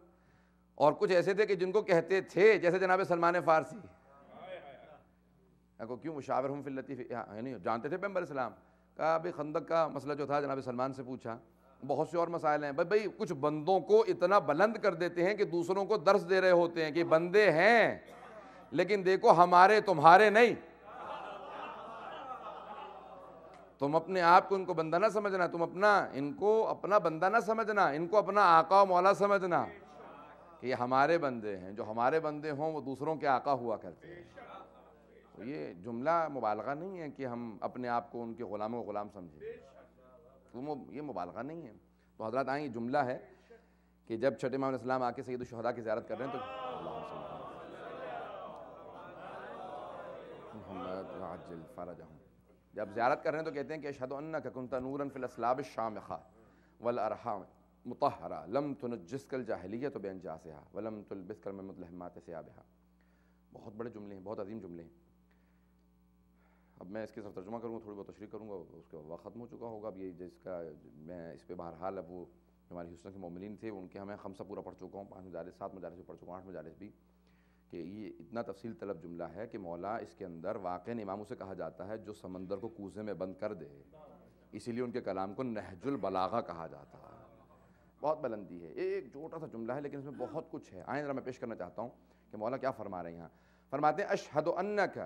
اور کچھ ایسے تھے کہ جن کو کہتے تھے، جیسے جناب سلمان فارسی، کیوں مشاورہم فی التی، یعنی جانتے تھے پیغمبر اسلام، کہا ابھی خندق کا مسئلہ جو تھا جناب سلمان سے پوچھا، بہت سے اور مسائل ہیں، بھائی کچھ بندوں کو اتنا بلند کر دیتے ہیں کہ دوسروں کو درس دے رہے ہوتے ہیں کہ بندے ہیں لیکن دیکھو ہمارے تمہارے نہیں، تم اپنے آپ کو ان کو بندہ نہ سمجھنا، تم ان کو اپنا بندہ نہ سمجھنا، ان کو اپنا آقا و مولا سمجھنا کہ یہ ہمارے بندے ہیں، جو ہمارے بندے ہوں وہ دوسروں کے آقا ہوا کرتے ہیں۔ تو یہ جملہ مبالغہ نہیں ہے کہ ہم اپنے آپ کو ان کے غلاموں کو غلام سمجھیں، یہ مبالغہ نہیں ہے۔ تو حضرات آئیں، یہ جملہ ہے کہ جب چھٹے امام علیہ السلام آ کے سید الشہداء کی زیارت کر رہے ہیں تو محمد عجل فرجہم، جب زیارت کر رہے ہیں تو کہتے ہیں کہ اشہد انک کنت نورا فی الاسلاب الشامخہ والارحام مطہرہ لم تنجسک الجاہلیۃ بانجاسہا ولم تلبسک الملحمات ثیابہا۔ بہت بڑے جملے ہیں، بہت عظیم جملے ہیں۔ اب میں اس کے ساتھ ترجمہ کروں گا، تھوڑی بہت تشریح کروں گا، اس کا وقت ختم ہو چکا ہوگا۔ اب یہ جس کا میں اس پہ بہرحال، اب وہ ہمارے ہیوسٹن کے مومنین تھے، ان کے ہمیں خمسہ پورا پڑھ چکا ہوں، 5 مجالس 7 مجالس بھی پڑھ چکا ہوں، 8 مجالس بھی، کہ یہ اتنا تفصیل طلب جملہ ہے کہ مولا اس کے اندر واقع اماموں سے کہا جاتا ہے جو سمندر کو کوزے میں بند کر دے، اسی لیے ان کے کلام کو نہج البلاغہ کہا جاتا ہے۔ بہت بلندی ہے، ایک چھوٹا سا جملہ ہے لیکن اس میں بہت کچھ ہے۔ آئیں ذرا میں پیش کرنا چاہتا ہوں کہ مولا کیا فرما رہے ہیں یہاں۔ فرماتے ہیں اشہد انک،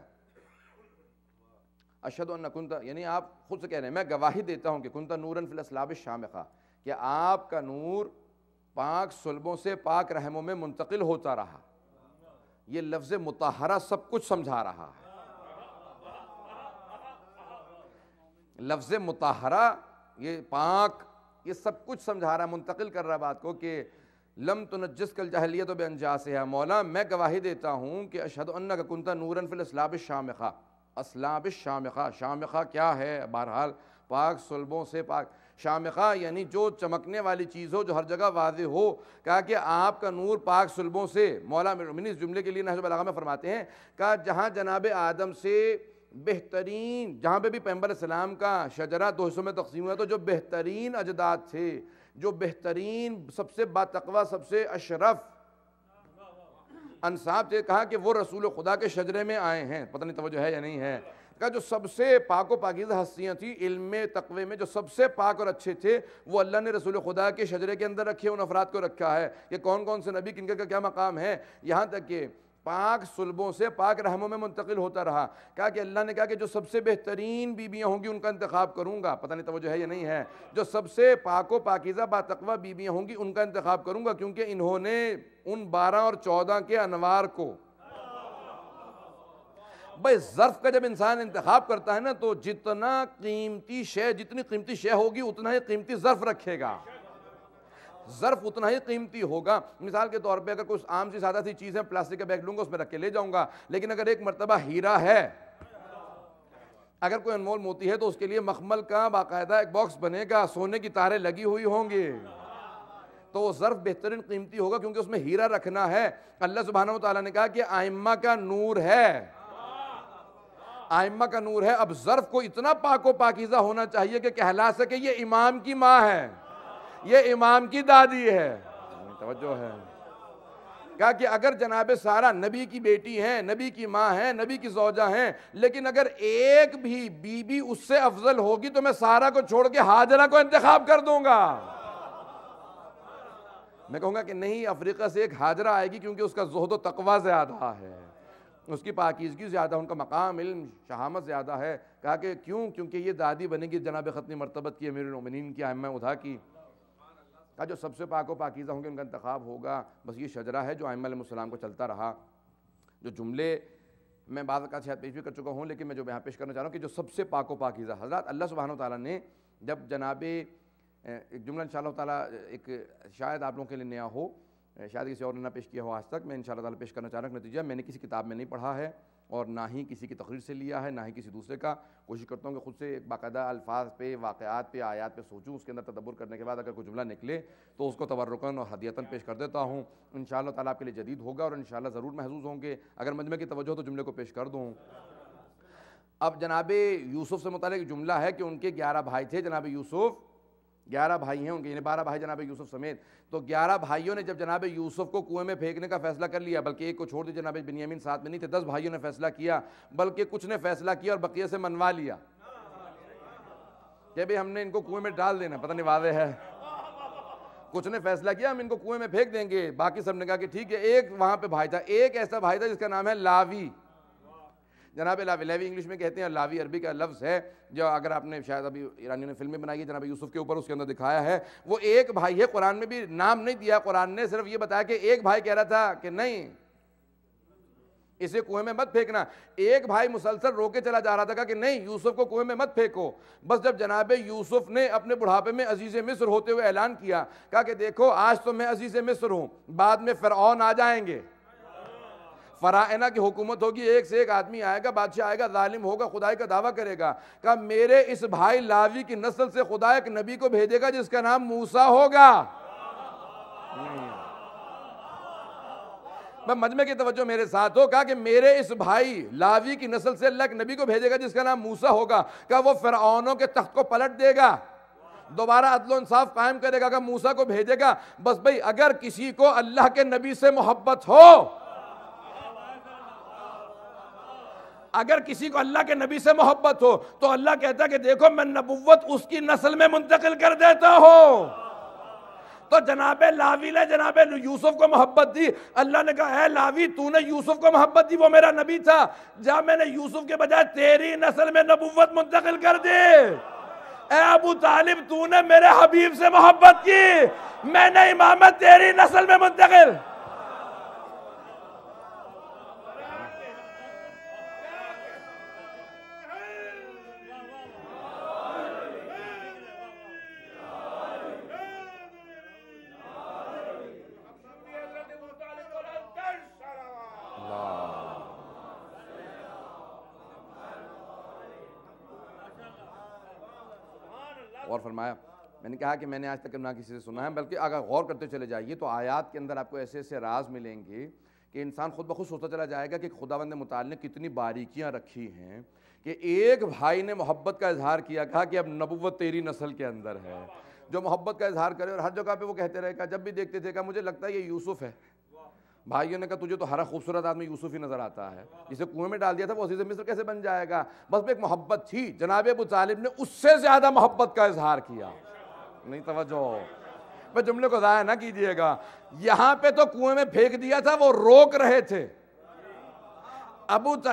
اشہد ان کنت، یعنی آپ خود سے کہہ رہے ہیں میں گواہی دیتا ہوں کہ کنت نورا فی الاسلاب الشامخہ، کہ آپ کا نور پاک صلبوں سے پاک رحموں میں منتقل ہوتا رہا۔ یہ لفظ مطہرہ سب کچھ سمجھا رہا ہے۔ لفظ مطہرہ یہ پاک، یہ سب کچھ سمجھا رہا ہے، منتقل کر رہا ہے بات کو کہ لم تنجسک الجاہلیۃ بانجاسہا، مولا میں گواہی دیتا ہوں کہ اشہد انک کنت نورا فی الاسلاب الشامخہ۔ اسلاب الشامخہ، شامخہ کیا ہے؟ بہرحال پاک صلبوں سے پاک، شامخہ یعنی جو چمکنے والی چیز ہو، جو ہر جگہ واضح ہو۔ کہا کہ آپ کا نور پاک صلبوں سے، مولا اس جملے کے لیے نہج البلاغہ میں فرماتے ہیں، کہا جہاں جناب آدم سے بہترین، جہاں پہ بھی پیغمبر السلام کا شجرہ 2 حصوں میں تقسیم ہوا تو جو بہترین اجداد تھے، جو بہترین، سب سے باتقویٰ، سب سے اشرف انصاب تھے، کہا کہ وہ رسول خدا کے شجرے میں آئے ہیں۔ پتہ نہیں توجہ ہے یا نہیں ہے؟ کہا جو سب سے پاک و پاکیزہ ہستیاں تھیں علم تقوی میں، جو سب سے پاک اور اچھے تھے، وہ اللہ نے رسول خدا کے شجرے کے اندر رکھے، ان افراد کو رکھا ہے کہ کون کون سے نبی، کن کا کیا مقام ہے، یہاں تک کہ پاک صلبوں سے پاک رحموں میں منتقل ہوتا رہا۔ کہا کہ اللہ نے کہا کہ جو سب سے بہترین بیویاں ہوں گی ان کا انتخاب کروں گا۔ پتہ نہیں توجہ ہے یا نہیں ہے؟ جو سب سے پاک و پاکیزہ باتقویٰ بیویاں ہوں گی ان کا انتخاب کروں گا، کیونکہ انہوں نے ان 12 اور 14 کے انوار کو، بھئی ظرف کا جب انسان انتخاب کرتا ہے نا تو جتنا قیمتی شے، جتنی قیمتی شے ہوگی اتنا ہی قیمتی ظرف رکھے گا، ظرف اتنا ہی قیمتی ہوگا۔ مثال کے طور پہ اگر کوئی عام سی سادہ سی چیز ہے، پلاسٹک کا بیگ لوں گا اس میں رکھ کے لے جاؤں گا، لیکن اگر ایک مرتبہ ہیرا ہے، اگر کوئی انمول موتی ہے تو اس کے لیے مخمل کا باقاعدہ ایک باکس بنے گا، سونے کی تاریں لگی ہوئی ہوں گی، تو وہ ظرف بہترین قیمتی ہوگا کیونکہ اس میں ہیرا رکھنا ہے۔ اللہ سبحانہ وتعالیٰ نے کہا کہ آئمہ کا نور ہے، آئمہ کا نور ہے۔ اب ظرف کو اتنا پاک و پاکیزہ ہونا چاہیے کہ کہلا سکے یہ امام کی ماں ہے، یہ امام کی دادی ہے۔ توجہ ہے؟ کہا کہ اگر جناب سارہ نبی کی بیٹی ہیں، نبی کی ماں ہیں، نبی کی زوجہ ہیں، لیکن اگر ایک بھی بی بی اس سے افضل ہوگی تو میں سارہ کو چھوڑ کے ہاجرہ کو انتخاب کر دوں گا۔ میں کہوں گا کہ نہیں، افریقہ سے ایک ہاجرہ آئے گی کیونکہ اس کا زہد و تقوی زیادہ ہے، اس کی پاکیزگی زیادہ، ان کا مقام علم شہامت زیادہ ہے۔ کہا کہ کیوں؟ کیونکہ یہ دادی بنے گی جناب ختنی مرتبت کی، امیر المومنین کی، ائمہ ادھا کی۔ کہا جو سب سے پاک و پاکیزہ ہوں گے ان کا انتخاب ہوگا۔ بس یہ شجرہ ہے جو ائمہ علیہ السلام کو چلتا رہا۔ جو جملے میں بعض اوقات شاید پیش بھی کر چکا ہوں، لیکن میں جو یہاں پیش کرنا چاہ رہا ہوں کہ جو سب سے پاک و پاکیزہ، حضرات اللہ سبحانہ وتعالیٰ نے جب جناب ایک جملہ انشاءاللہ تعالیٰ ایک شاید آپ لوگوں کے لیے نیا ہو شاید کسی اور نے نہ پیش کیا ہو آج تک، میں انشاءاللہ تعالیٰ پیش کرنا چاہ رہا ہوں. نتیجہ میں نے کسی کتاب میں نہیں پڑھا ہے اور نہ ہی کسی کی تقریر سے لیا ہے، نہ ہی کسی دوسرے کا. کوشش کرتا ہوں کہ خود سے باقاعدہ الفاظ پہ، واقعات پہ، آیات پہ سوچوں، اس کے اندر تدبر کرنے کے بعد اگر کوئی جملہ نکلے تو اس کو تبرکاً اور ہدیتاً پیش کر دیتا ہوں. انشاءاللہ تعالیٰ آپ کے لیے جدید ہوگا اور انشاءاللہ ضرور محظوظ ہوں گے. اگر مجمع کی توجہ تو جملے کو پیش کر دوں. اب جناب یوسف سے متعلق جملہ ہے کہ ان کے 11 بھائی تھے. جناب یوسف 11 بھائی ہیں ان کے، یعنی 12 بھائی جناب یوسف سمیت. تو 11 بھائیوں نے جب جناب یوسف کو کنویں میں پھینکنے کا فیصلہ کر لیا، بلکہ ایک کو چھوڑ دی، جناب بنیامین ساتھ میں نہیں تھے، 10 بھائیوں نے فیصلہ کیا، بلکہ کچھ نے فیصلہ کیا اور بقیہ سے منوا لیا کہ بھئی ہم نے ان کو کنویں میں ڈال دینا. پتہ نہیں واضح ہے؟ کچھ نے فیصلہ کیا ہم ان کو کنویں میں پھینک دیں گے، باقی سب نے کہا کہ ٹھیک ہے. ایک وہاں پہ بھائی تھا، ایک ایسا بھائی تھا جس کا نام ہے لاوی. جناب لاوی انگلش میں کہتے ہیں، لاوی عربی کا لفظ ہے جو اگر آپ نے شاید ابھی ایرانیوں نے فلمیں بنائی ہے جناب یوسف کے اوپر، اس کے اندر دکھایا ہے. وہ ایک بھائی ہے، قرآن میں بھی نام نہیں دیا، قرآن نے صرف یہ بتایا کہ ایک بھائی کہہ رہا تھا کہ نہیں اسے کنویں میں مت پھینکنا. ایک بھائی مسلسل روکے چلا جا رہا تھا کہ نہیں یوسف کو کنویں میں مت پھینکو. بس جب جناب یوسف نے اپنے بڑھاپے میں عزیز مصر ہوتے ہوئے اعلان کیا، کہا کہ دیکھو آج تو میں عزیز مصر ہوں، بعد میں فرعون آ جائیں گے، فرائنہ کی حکومت ہوگی، ایک سے ایک آدمی آئے گا، بادشاہ آئے گا، ظالم ہوگا، خدائی کا دعویٰ کرے گا. کہا میرے اس بھائی لاوی کی نسل سے خدا ایک نبی کو بھیجے گا جس کا نام موسیٰ ہوگا. میں مجمع کی توجہ میرے ساتھ ہو. کہا کہ میرے اس بھائی لاوی کی نسل سے اللہ ایک نبی کو بھیجے گا جس کا نام موسیٰ ہوگا. کہا وہ فرعونوں کے تخت کو پلٹ دے گا، دوبارہ عدل و انصاف قائم کرے گا. کہ موسیٰ کو بھیجے گا. بس بھئی اگر کسی کو اللہ کے نبی سے محبت ہو، اگر کسی کو اللہ کے نبی سے محبت ہو تو اللہ کہتا ہے کہ دیکھو میں نبوت اس کی نسل میں منتقل کر دیتا ہوں. تو جناب لاوی نے جناب یوسف کو محبت دی. اللہ نے کہا اے لاوی تو نے یوسف کو محبت دی، وہ میرا نبی تھا، جا میں نے یوسف کے بجائے تیری نسل میں نبوت منتقل کر دی. اے ابو طالب تو نے میرے حبیب سے محبت کی، میں نے امامت تیری نسل میں منتقل. غور فرمایا. میں نے کہا کہ میں نے آج تک نہ کسی سے سنا ہے، بلکہ اگر غور کرتے چلے جائیے تو آیات کے اندر آپ کو ایسے ایسے راز ملیں گے کہ انسان خود بخود سوچتا چلا جائے گا کہ خداوند متعال نے کتنی باریکیاں رکھی ہیں کہ ایک بھائی نے محبت کا اظہار کیا، کہا کہ اب نبوت تیری نسل کے اندر ہے. جو محبت کا اظہار کرے اور ہر جگہ پہ وہ کہتے رہے، کہا جب بھی دیکھتے تھے کہا مجھے لگتا ہے یہ یوسف ہے. بھائیوں نے کہا تجھے تو ہر خوبصورت آدمی یوسف ہی نظر آتا ہے، جسے کنویں میں ڈال دیا تھا وہ عزیز مصر کیسے بن جائے گا. بس ایک محبت تھی، جناب ابو طالب نے اس سے زیادہ محبت کا اظہار کیا. نہیں توجہ، میں جملے کو ضائع نہ کیجئے گا. یہاں پہ تو کنویں میں پھینک دیا تھا، وہ روک رہے تھے.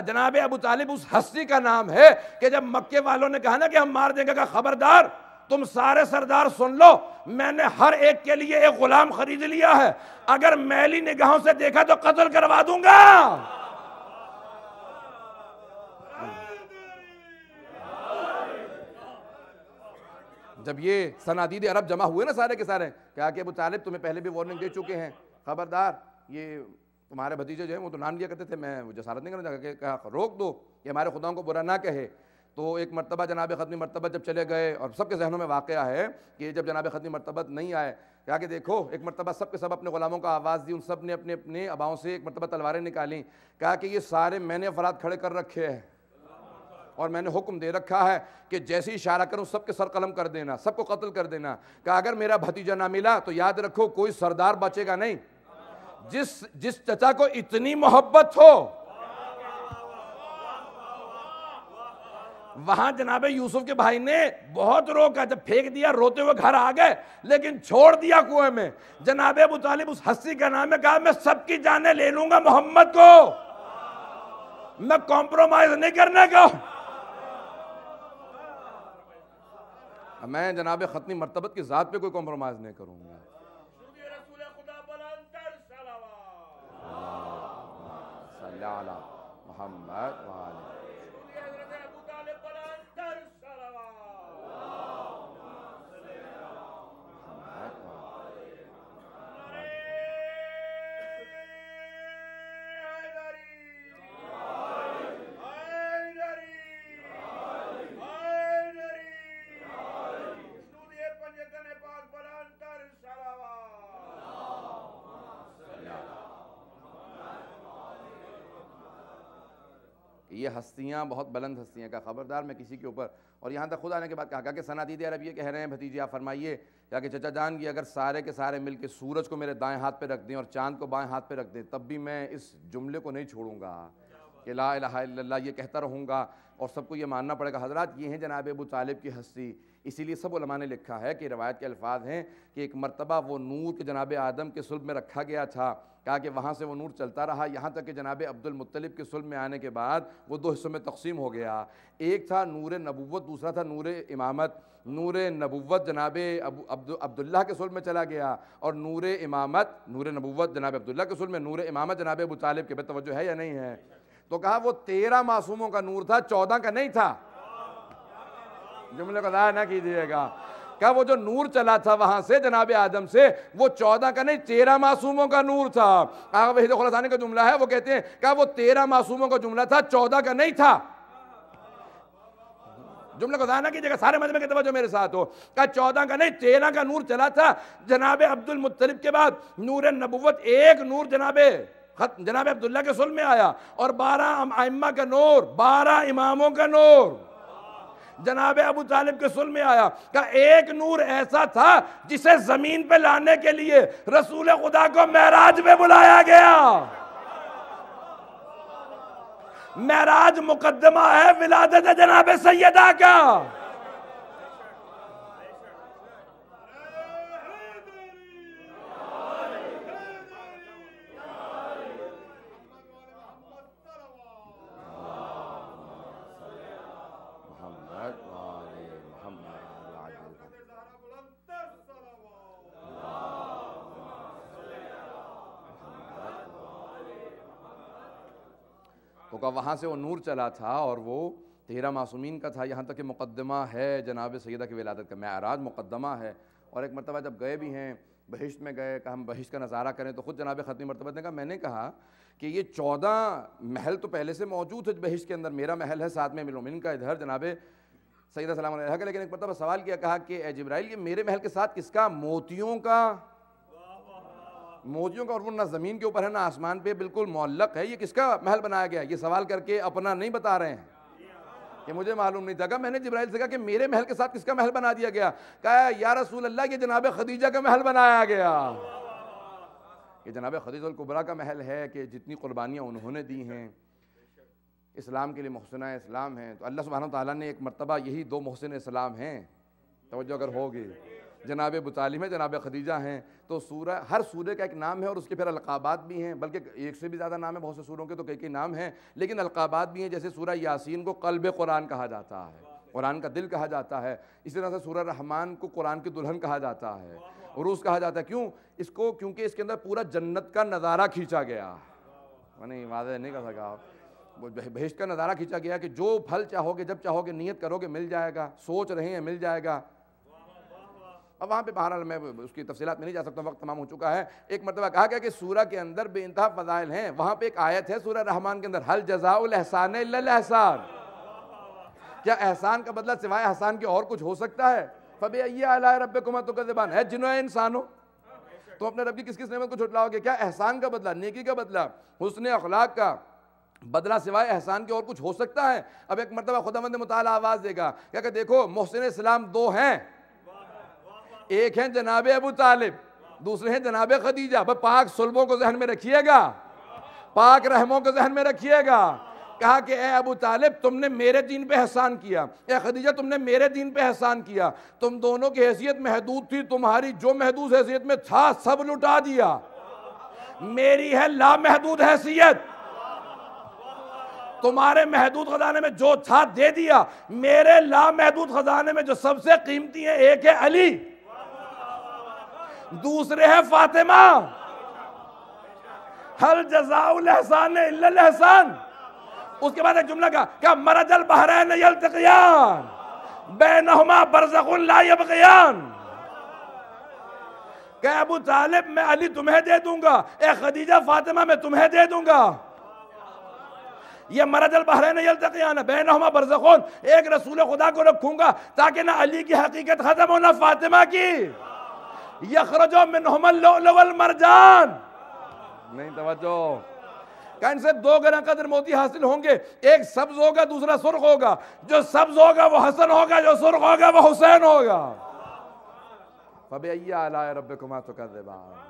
جناب ابو طالب اس ہستی کا نام ہے کہ جب مکے والوں نے کہا نا کہ ہم مار دیں گے، کہ خبردار تم سارے سردار سن لو، میں نے ہر ایک کے لیے ایک غلام خرید لیا ہے، اگر میلی نگاہوں سے دیکھا تو قتل کروا دوں گا. جب یہ صنادید عرب جمع ہوئے نا سارے کے سارے، کہا کہ ابو طالب تمہیں پہلے بھی وارننگ دے چکے ہیں، خبردار یہ تمہارے بھتیجے جو ہیں وہ تو نام لیا کرتے تھے، میں جسارت نہیں کرنا چاہتا، کہا روک دو کہ ہمارے خداؤں کو برا نہ کہے. تو ایک مرتبہ جناب ختمی مرتبہ جب چلے گئے، اور سب کے ذہنوں میں واقعہ ہے کہ جب جناب ختمی مرتبہ نہیں آئے، کہا کہ دیکھو ایک مرتبہ سب کے سب اپنے غلاموں کا آواز دی، ان سب نے اپنے اپنے اباؤں سے ایک مرتبہ تلواریں نکالیں. کہا کہ یہ سارے میں نے افراد کھڑے کر رکھے ہیں اور میں نے حکم دے رکھا ہے کہ جیسے اشارہ کروں سب کے سر قلم کر دینا، سب کو قتل کر دینا. کہا اگر میرا بھتیجا نہ ملا تو یاد رکھو کوئی سردار بچے گا نہیں. جس چچا کو اتنی محبت ہو، وہاں جناب یوسف کے بھائی نے بہت روکا، جب پھینک دیا روتے ہوئے گھر آ گئے، لیکن چھوڑ دیا کنویں میں. جناب ابو طالب اس ہستی کا نام ہے، کہا میں سب کی جانیں لے لوں گا محمد کو، میں کمپرومائز نہیں کرنے کا. میں جناب ختمی مرتبت کی ذات پہ کوئی کمپرومائز نہیں کروں گا. صلی علی محمد وآلہ. یہ ہستیاں بہت بلند ہستیاں کا خبردار میں کسی کے اوپر، اور یہاں تک خود آنے کے بعد کہا کہ صنادید عرب یہ کہہ رہے ہیں بھتیجی آپ فرمائیے یا کہ چچا جان کی اگر سارے کے سارے مل کے سورج کو میرے دائیں ہاتھ پہ رکھ دیں اور چاند کو بائیں ہاتھ پہ رکھ دیں تب بھی میں اس جملے کو نہیں چھوڑوں گا کہ لا الہ الا اللہ یہ کہتا رہوں گا، اور سب کو یہ ماننا پڑے گا۔ حضرات یہ ہیں جناب ابو طالب کی ہستی، اسی لیے سب علماء نے لکھا ہے کہ روایت کے الفاظ ہیں کہ ایک مرتبہ وہ نور کے جناب آدم کے صلب میں رکھا گیا تھا، کہا کہ وہاں سے وہ نور چلتا رہا یہاں تک کہ جناب عبد المطلب کے صلب میں آنے کے بعد وہ دو حصوں میں تقسیم ہو گیا، ایک تھا نور نبوت، دوسرا تھا نور امامت۔ نور نبوت جناب عبداللہ کے صلب میں چلا گیا، اور نور امامت، نور نبوت جناب عبداللہ کے صلب میں، نور امامت جناب ابو طالب کے۔ بے توجہ ہے یا نہیں ہے؟ تو کہا وہ 13 معصوموں کا نور تھا، 14 کا نہیں تھا۔ جملے کو ضائع نہ کیجیے گا، کہا وہ جو نور چلا تھا وہاں سے جناب آدم سے وہ 14 کا نہیں 13 معصوموں کا نور تھا۔ آقا وحید خراسانی کا جملہ ہے، وہ کہتے ہیں کہا وہ 13 معصوموں کا جملہ تھا، 14 کا نہیں تھا۔ جملے کو ضائع نہ کیجیے گا، سارے مجمع کے توجہ میرے ساتھ ہو، کہا 14 کا نہیں 13 کا نور چلا تھا۔ جناب عبد المطلب کے بعد نور نبوت ایک نور جناب عبداللہ کے صلب میں آیا، اور 12 ائمہ کا نور، 12 اماموں کا نور جناب ابو طالب کے صلب میں آیا۔ کہ ایک نور ایسا تھا جسے زمین پہ لانے کے لیے رسول خدا کو معراج میں بلایا گیا۔ معراج مقدمہ ہے ولادت جناب سیدہ کا۔ تو کہا وہاں سے وہ نور چلا تھا اور وہ 13 معصومین کا تھا، یہاں تک کہ مقدمہ ہے جناب سیدہ کی ولادت کا۔ معراج مقدمہ ہے، اور ایک مرتبہ جب گئے بھی ہیں بہشت میں گئے، کہ ہم بہشت کا نظارہ کریں، تو خود جناب ختمی مرتبہ نے کہا میں نے کہا کہ یہ 14 محل تو پہلے سے موجود ہے بہشت کے اندر، میرا محل ہے ساتھ میں مومن کا ادھر جناب سیدہ سلام علیہ کا، لیکن ایک مرتبہ سوال کیا، کہا کہ اے جبرائیل یہ میرے محل کے ساتھ کس کا؟ موتیوں کا، اور وہ نہ زمین کے اوپر ہے نہ آسمان پہ، بالکل معلق ہے، یہ کس کا محل بنایا گیا؟ یہ سوال کر کے اپنا نہیں بتا رہے ہیں کہ مجھے معلوم نہیں تھا۔ کہا میں نے جبرائیل سے کہا کہ میرے محل کے ساتھ کس کا محل بنا دیا گیا؟ کہا یا رسول اللہ یہ جناب خدیجہ کا محل بنایا گیا، کہ جناب خدیجہ الکبریٰ کا محل ہے، کہ جتنی قربانیاں انہوں نے دی ہیں اسلام کے لیے، محسنہ اسلام ہیں۔ تو اللہ سبحانہ وتعالیٰ نے ایک مرتبہ یہی 2 محسن اسلام ہیں، توجہ اگر ہوگی، جناب ابو طالب ہیں، جناب خدیجہ ہیں۔ تو سورہ، ہر سورے کا ایک نام ہے، اور اس کے پھر القابات بھی ہیں، بلکہ ایک سے بھی زیادہ نام ہے، بہت سے سوروں کے تو کئی نام ہیں، لیکن القابات بھی ہیں۔ جیسے سورہ یاسین کو قلب قرآن کہا جاتا ہے، قرآن کا دل کہا جاتا ہے۔ اسی طرح سے سورہ رحمان کو قرآن کی دلہن کہا جاتا ہے، عروس کہا جاتا ہے۔ کیوں؟ اس کو کیونکہ اس کے اندر پورا جنت کا نظارہ کھینچا گیا، میں نہیں واضح نہیں کر سکا، بہشت کا نظارہ کھینچا گیا کہ جو پھل چاہو گے، جب چاہو گے نیت کرو گے مل جائے گا، سوچ رہے ہیں مل جائے گا۔ اب وہاں پہ بہرحال میں اس کی تفصیلات میں نہیں جا سکتا، وقت تمام ہو چکا ہے۔ ایک مرتبہ کہا گیا کہ سورہ کے اندر بے انتہا فضائل ہیں، وہاں پہ ایک آیت ہے سورہ رحمان کے اندر، هل جزاء الاحسان الا الاحسان، کیا احسان کا بدلہ سوائے احسان کے اور کچھ ہو سکتا ہے؟ فبأي آلاء ربكما تكذبان، ہے جنوں ہے انسانوں، تم اپنے رب کی کس کس نعمت کو جھٹلاؤ گے؟ کیا احسان کا بدلہ، نیکی کا بدلہ، حسن اخلاق کا بدلہ سوائے احسان کے اور کچھ ہو سکتا ہے؟ اب ایک مرتبہ خداوند متعالی آواز دے گا کہ دیکھو محسن اسلام 2 ہیں، ایک ہیں جناب ابو طالب، دوسرے ہیں جناب خدیجہ۔ پاک صلبوں کو ذہن میں رکھیے گا، پاک رحموں کو ذہن میں رکھیے گا۔ کہا کہ اے ابو طالب تم نے میرے دین پہ احسان کیا، اے خدیجہ تم نے میرے دین پہ احسان کیا، تم دونوں کی حیثیت محدود تھی، تمہاری جو محدود حیثیت میں تھا سب لٹا دیا، میری ہے لامحدود حیثیت، تمہارے محدود خزانے میں جو تھا دے دیا، میرے لامحدود خزانے میں جو سب سے قیمتی ہیں، ایک ہے علی، دوسرے ہے فاطمہ، هل جزاء الاحسان الا الاحسان۔ اس کے بعد ایک جملہ کا کہ مرج البحرین یلتقیان بینہما برزخ لا یبغیان، کہ ابو طالب میں علی تمہیں دے دوں گا، اے خدیجہ فاطمہ میں تمہیں دے دوں گا۔ یہ مرج البحرین یلتقیان بینہما برزخون، ایک رسول خدا کو رکھوں گا تاکہ نہ علی کی حقیقت ختم ہو نہ فاطمہ کی۔ یخرج منہما اللؤلؤ والمرجان، نہیں توجہ، کہ ان سے 2 گنا قدر موتی حاصل ہوں گے، ایک سبز ہوگا دوسرا سرخ ہوگا، جو سبز ہوگا وہ حسن ہوگا، جو سرخ ہوگا وہ حسین ہوگا۔ فَبِأَيِّ آلَاءِ رَبِّكُمَا تُكَذِّبَانِ۔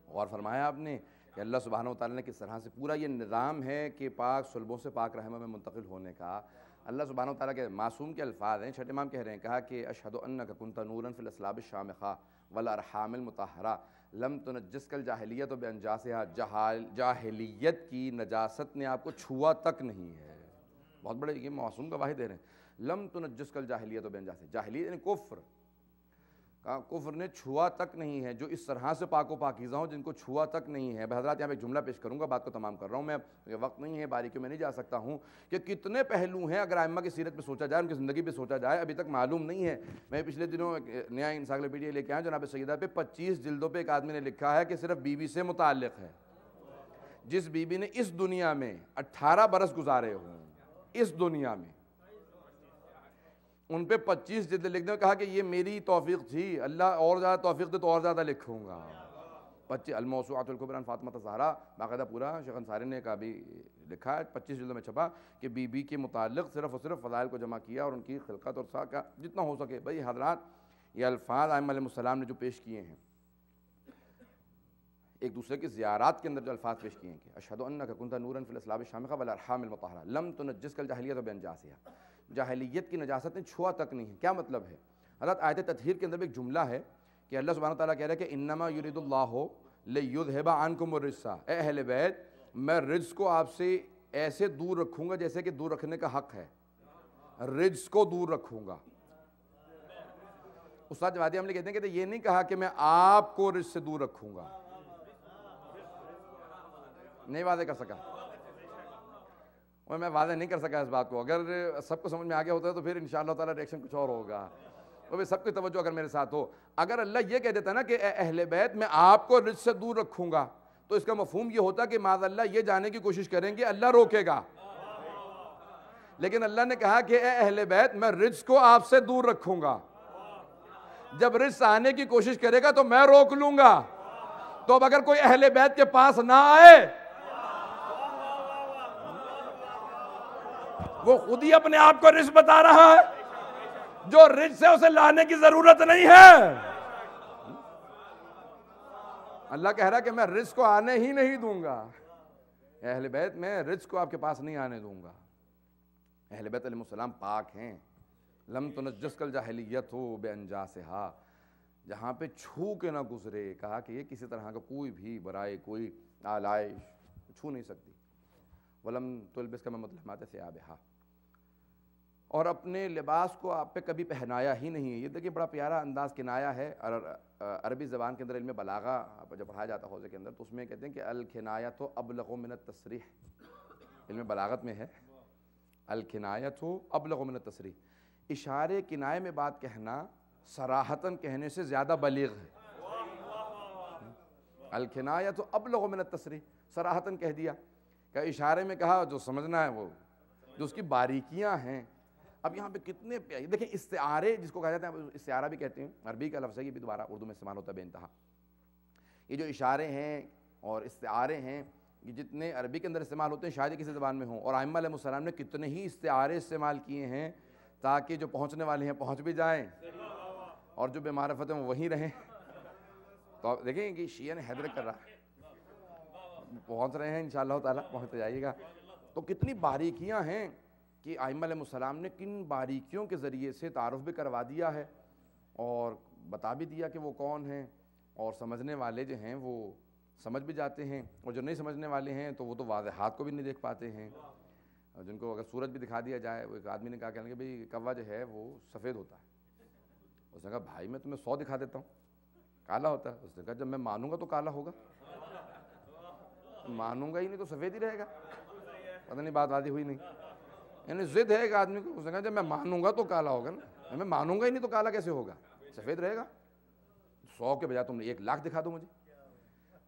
اور فرمایا آپ نے کہ اللہ سبحانہ وتعالیٰ نے کس طرح سے پورا یہ نظام ہے کہ پاک صلبوں سے پاک رحمہ میں منتقل ہونے کا۔ اللہ سبحانہ وتعالیٰ کے معصوم کے الفاظ ہیں، چھٹے امام کہہ رہے ہیں، کہا کہ اشہد انک کنت نورا فی الاصلاب الشامخہ والارحام المطہرہ لم تنجسک الجاہلیت بانجاسہا، جاہلیت کی نجاست نے آپ کو چھوا تک نہیں ہے۔ بہت بڑے یہ معصوم کا واحد دے رہے ہیں، لم تنجسک الجاہلیت بانجاسہا، جاہلیت یعنی کفر، کفر نے چھوا تک نہیں ہے، جو اس طرح سے پاک و پاکیزہ ہوں جن کو چھوا تک نہیں ہے۔ حضرات یہاں پہ ایک جملہ پیش کروں گا، بات کو تمام کر رہا ہوں میں، وقت نہیں ہے، باریکیوں میں نہیں جا سکتا ہوں کہ کتنے پہلو ہیں اگر ائمہ کی سیرت پہ سوچا جائے، ان کی زندگی پہ سوچا جائے، ابھی تک معلوم نہیں ہے۔ میں پچھلے دنوں ایک نیا انسائکلوپیڈیا لے کے آیا جناب سیدہ پہ 25 جلدوں پہ ایک آدمی نے لکھا ہے کہ صرف بی بی سے متعلق ہے، جس بی بی نے اس دنیا میں 18 برس گزارے ہوں، اس دنیا میں ان پہ 25 جلد لکھ دیں، کہا کہ یہ میری توفیق تھی، اللہ اور زیادہ توفیق دے تو اور زیادہ لکھوں گا۔ 25 الموسوعۃ الکبریٰ فاطمہ الزہرا، باقاعدہ پورا شیخ انصاری نے کا بھی لکھا ہے، 25 جلدوں میں چھپا کہ بی بی کے متعلق صرف اور صرف فضائل کو جمع کیا اور ان کی خلقت اور سا کا جتنا ہو سکے۔ بھئی حضرات یہ الفاظ ائمہ علیہ السلام نے جو پیش کیے ہیں، ایک دوسرے کی زیارات کے اندر جو الفاظ پیش کیے ہیں کہ اشہد انک کنت نورا فی الاصلاب الشامخہ والارحام المطہرہ لم تنجسک الجاہلیت بانجاسہا، جاہلیت کی نجاست نے چھوا تک نہیں ہے۔ کیا مطلب ہے؟ حضرت آیت تطہیر کے اندر بھی ایک جملہ ہے کہ اللہ سبحانہ وتعالیٰ کہہ رہا ہے کہ انما یرید اللہ لیذھب عنکم الرجس، اے اہل بیت میں رجس کو آپ سے ایسے دور رکھوں گا جیسے کہ دور رکھنے کا حق ہے، رجس کو دور رکھوں گا۔ استاد جوادی ہم نے کہتے ہیں کہ یہ نہیں کہا کہ میں آپ کو رجس سے دور رکھوں گا، نہیں واضح کر سکا، اور میں واضح نہیں کر سکا اس بات کو۔ اگر سب کو سمجھ میں آگے ہوتا ہے تو پھر انشاءاللہ تعالیٰ ریئیکشن کچھ اور ہوگا، وہ بھی سب کی توجہ اگر میرے ساتھ ہو۔ اگر اللہ یہ کہہ دیتا نا کہ اے اہل بیت میں آپ کو رجس سے دور رکھوں گا، تو اس کا مفہوم یہ ہوتا کہ معاذ اللہ یہ جانے کی کوشش کریں گے اللہ روکے گا، لیکن اللہ نے کہا کہ اے اہل بیت میں رجس کو آپ سے دور رکھوں گا، جب رجس آنے کی کوشش کرے گا تو میں روک لوں گا۔ تو اب اگر کوئی اہل بیت کے پاس نہ آئے، وہ خود ہی اپنے آپ کو رجس بتا رہا ہے، جو رجس سے اسے لانے کی ضرورت نہیں ہے۔ اللہ کہہ رہا ہے کہ میں رجس کو آنے ہی نہیں دوں گا، اہل بیت میں رجس کو آپ کے پاس نہیں آنے دوں گا۔ اہل بیت علیہ السلام پاک ہیں، لم تنجسک الجاہلیت بانجاسہا، جہاں پہ چھو کے نہ گزرے، کہا کہ یہ کسی طرح کا کوئی بھی برائی، کوئی آلائش چھو نہیں سکتی۔ ولم تلبس مظلمات ثیابہا، اور اپنے لباس کو آپ پہ کبھی پہنایا ہی نہیں ہے۔ یہ دیکھیں بڑا پیارا انداز کنایا ہے، عربی زبان کے اندر علم بلاغہ جب پڑھایا جاتا ہے حوزے کے اندر تو اس میں کہتے ہیں کہ الکنایۃ ابلغ من التصریح، علم بلاغت میں ہے الکنایۃ ابلغ من التصریح، اشارے کنائے میں بات کہنا صراحتاً کہنے سے زیادہ بلیغ ہے۔ الکنایۃ ابلغ من التصریح، صراحتاً کہہ دیا، کہ اشارے میں کہا، جو سمجھنا ہے وہ جو اس کی باریکیاں ہیں۔ اب یہاں پہ کتنے دیکھیں استعارے جس کو کہا جاتا ہے، استعارہ بھی کہتے ہیں، عربی کا لفظ ہے، یہ بھی دوبارہ اردو میں استعمال ہوتا ہے بے انتہا۔ یہ جو اشارے ہیں اور استعارے ہیں، یہ جتنے عربی کے اندر استعمال ہوتے ہیں شاید ہی کسی زبان میں ہوں، اور ائمہ علیہ السلام نے کتنے ہی استعارے استعمال کیے ہیں تاکہ جو پہنچنے والے ہیں پہنچ بھی جائیں اور جو بے معرفت ہیں وہ وہیں رہیں۔ تو آپ دیکھیں کہ شیعہ نے حیدر کر رہا ہے، پہنچ رہے ہیں انشاءاللہ تعالیٰ، پہنچ جائیے گا۔ تو کتنی باریکیاں ہیں کہ ائمہ علیہ السلام نے کن باریکیوں کے ذریعے سے تعارف بھی کروا دیا ہے اور بتا بھی دیا کہ وہ کون ہیں، اور سمجھنے والے جو ہیں وہ سمجھ بھی جاتے ہیں، اور جو نہیں سمجھنے والے ہیں تو وہ تو واضحات کو بھی نہیں دیکھ پاتے ہیں، اور جن کو اگر سورج بھی دکھا دیا جائے، وہ ایک آدمی نے کہا کہ بھئی کوا جو ہے وہ سفید ہوتا ہے، اس نے کہا بھائی میں تمہیں 100 دکھا دیتا ہوں کالا ہوتا ہے، اس نے کہا جب میں مانوں گا تو کالا ہوگا، مانوں گا ہی نہیں تو سفید ہی رہے گا، پتہ نہیں بات واضح ہوئی نہیں، یعنی ضد ہے ایک آدمی کو، اس نے کہا جب میں مانوں گا تو کالا ہوگا نا، میں مانوں گا ہی نہیں تو کالا کیسے ہوگا، سفید رہے گا، 100 کے بجائے تم نے 1,00,000 دکھا دو مجھے،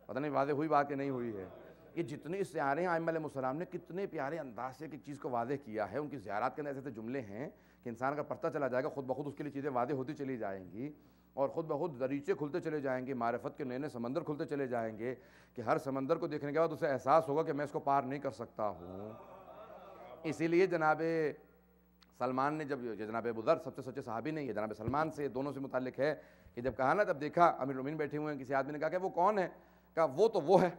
پتہ نہیں واضح ہوئی بات کہ نہیں ہوئی ہے۔ یہ جتنے استعارے ہیں ائمہ علیہ السلام نے کتنے پیارے انداز سے ایک چیز کو واضح کیا ہے، ان کی زیارات کے اندر ایسے جملے ہیں کہ انسان اگر پڑھتا چلا جائے گا خود بخود اس کے لیے چیزیں واضح ہوتی چلی جائیں گی، اور خود بخود دریچے کھلتے چلے جائیں گے، معرفت کے نئے نئے سمندر کھلتے چلے جائیں گے، کہ ہر سمندر کو دیکھنے کے بعد اسے احساس ہوگا کہ میں اس کو پار نہیں کر سکتا ہوں۔ اسی لیے جناب سلمان نے جناب ابو ذر سب سے سچے صحابی نے، یہ جناب سلمان سے دونوں سے متعلق ہے کہ جب کہا نا، تب دیکھا امیر المومنین بیٹھے ہوئے ہیں، کسی آدمی نے کہا کہ وہ کون ہے؟ کہا وہ تو وہ ہے،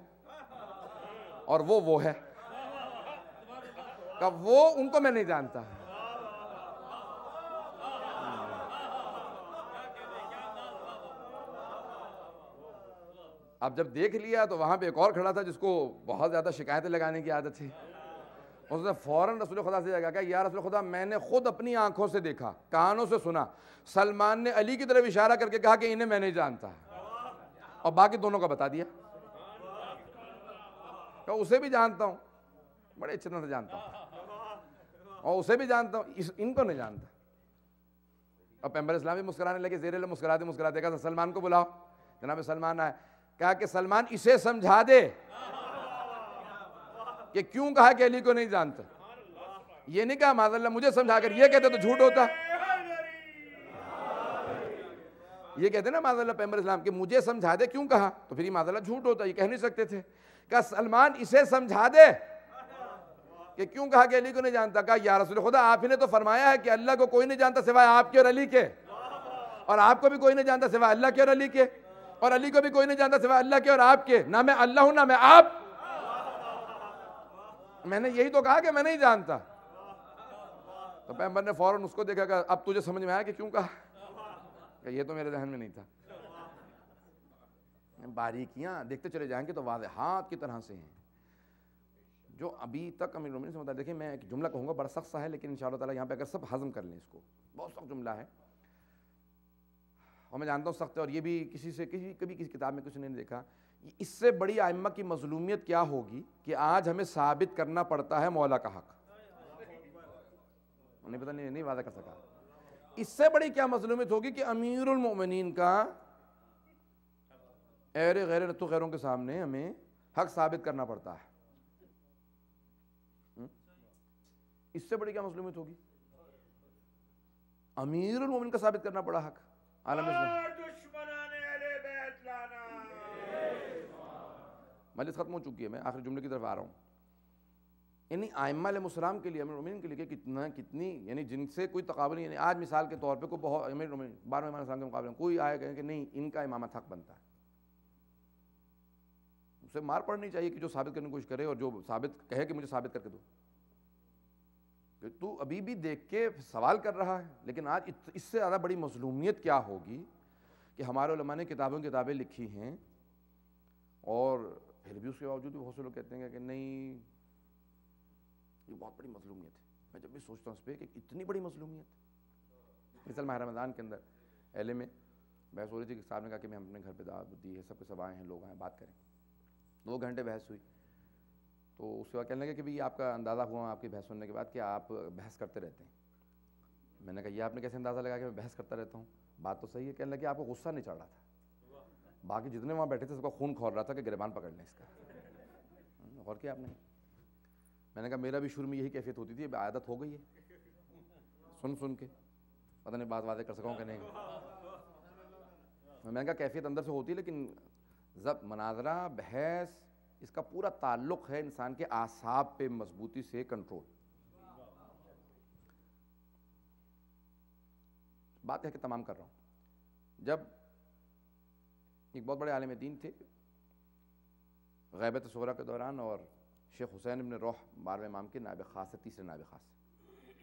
اور وہ ہے، کہا وہ ان کو میں نہیں جانتا۔ اب جب دیکھ لیا تو وہاں پہ ایک اور کھڑا تھا جس کو بہت زیادہ شکایتیں لگانے کی عادت تھی، اس نے فوراً رسول خدا سے کہا کہ یا رسول خدا میں نے خود اپنی آنکھوں سے دیکھا، کانوں سے سنا، سلمان نے علی کی طرف اشارہ کر کے کہا کہ انہیں میں نہیں جانتا، اور باقی دونوں کا بتا دیا، کہ اسے بھی جانتا ہوں، بڑے اچھے طرح سے جانتا ہوں، اور اسے بھی جانتا ہوں، ان کو نہیں جانتا۔ اب پیغمبر اسلام بھی مسکرانے لگے، زیر مسکراتے مسکراتے کہا سلمان کو بلاؤ، جناب سلمان آئے، کہا کہ سلمان اسے سمجھا دے کہ کیوں کہا کہ علی کو نہیں جانتا، یہ نہیں کہا معاذ اللہ مجھے سمجھا کر، یہ کہتے تو جھوٹ ہوتا، یہ کہتے نا معاذ اللہ پیغمبر اسلام کہ مجھے سمجھا دے کیوں کہا، تو پھر یہ معاذ اللہ جھوٹ ہوتا، یہ کہہ نہیں سکتے تھے، کہا سلمان اسے سمجھا دے کہ کیوں کہا کہ علی کو نہیں جانتا، کہا یا رسول خدا آپ ہی نے تو فرمایا ہے کہ اللہ کو کوئی نہیں جانتا سوائے آپ کے اور علی کے، اور آپ کو بھی کوئی نہیں جانتا سوائے اللہ کے اور علی کے، اور علی کو بھی کوئی نہیں جانتا سوائے اللہ کے اور آپ کے، نہ میں اللہ ہوں نہ میں آپ، میں نے یہی تو کہا کہ میں نہیں جانتا۔ تو پیغمبر نے فوراً اس کو دیکھا کہ اب تجھے سمجھ میں آیا کہ کیوں کہا، کہ یہ تو میرے ذہن میں نہیں تھا۔ باریکیاں دیکھتے چلے جائیں گے تو واضحات کی طرح سے ہیں، جو ابھی تک امیر المومنین سے متعلق۔ دیکھیں میں ایک جملہ کہوں گا بڑا سخت سا ہے، لیکن انشاءاللہ تعالیٰ یہاں پہ اگر سب ہضم کر لیں اس کو، بہت سخت جملہ ہے، اور میں جانتا ہوں سخت ہے، اور یہ بھی کبھی کسی کتاب میں کسی نے نہیں دیکھا۔ اس سے بڑی ائمہ کی مظلومیت کیا ہوگی کہ آج ہمیں ثابت کرنا پڑتا ہے مولا کا حق، نہیں پتہ نہیں واضح کر سکا۔ اس سے بڑی کیا مظلومیت ہوگی کہ امیر المومنین کا غیر تو غیروں کے سامنے ہمیں حق ثابت کرنا پڑتا ہے، اس سے بڑی کیا مظلومیت ہوگی؟ امیر المومنین کا ثابت کرنا پڑا حق عالم اسلام۔ مجلس ختم ہو چکی ہے، میں آخری جملے کی طرف آ رہا ہوں۔ یعنی ائمہ علیہ السلام کے لیے، امیر المومنین کے لیے کتنی یعنی جن سے کوئی تقابل نہیں، یعنی آج مثال کے طور پہ کوئی بہت امیر المومنین 12 امام السلام کے مقابلے میں کوئی آئے گا کہ نہیں ان کا امامت حق بنتا ہے، اسے مار پڑنی چاہیے کہ جو ثابت کرنے کی کوشش کرے، اور جو ثابت کہے کہ مجھے ثابت کر کے دو، کہ تو ابھی بھی دیکھ کے سوال کر رہا ہے۔ لیکن آج اس سے زیادہ بڑی مظلومیت کیا ہوگی کہ ہمارے علماء نے کتابیں لکھی ہیں، اور پھر بھی اس کے باوجود بھی بہت سے لوگ کہتے ہیں کہ نہیں یہ بہت بڑی مظلومیت ہے۔ میں جب بھی سوچتا ہوں اس پہ کہ اتنی بڑی مظلومیت، مثلا ماہ رمضان کے اندر اہلِ میں بحث ہو رہی تھی کہ صاحب نے کہا کہ میں ہم اپنے گھر پہ دعوت دی ہے، سب کے سب آئے ہیں، لوگ آئے بات کریں، 2 گھنٹے بحث ہوئی، تو اس کے بعد کہنے لگے کہ بھئی آپ کا اندازہ ہوا آپ کی بحث سننے کے بعد کہ آپ بحث کرتے رہتے ہیں۔ میں نے کہا یہ آپ نے کیسے اندازہ لگا کہ میں بحث کرتا رہتا ہوں؟ بات تو صحیح ہے۔ کہنے لگے آپ کو غصہ نہیں چڑھ رہا تھا، باقی جتنے وہاں بیٹھے تھے سب کا خون کھول رہا تھا کہ گریبان پکڑ لیں اس کا۔ غور کیا آپ نے؟ میں نے کہا میرا بھی شروع میں یہی کیفیت ہوتی تھی، اب عادت ہو گئی ہے سن کے، پتہ نہیں بات واضح کر سکا ہوں کہ نہیں۔ میں نے کہا کیفیت اندر سے ہوتی ہے، لیکن ضبط، مناظرہ، بحث، اس کا پورا تعلق ہے انسان کے اعصاب پہ مضبوطی سے کنٹرول۔ بات ہے کہ تمام کر رہا ہوں، جب ایک بہت بڑے عالم دین تھے غیبت صغریٰ کے دوران، اور شیخ حسین ابن روح 12ویں امام کے نائب خاص، تیسرے نائب خاص،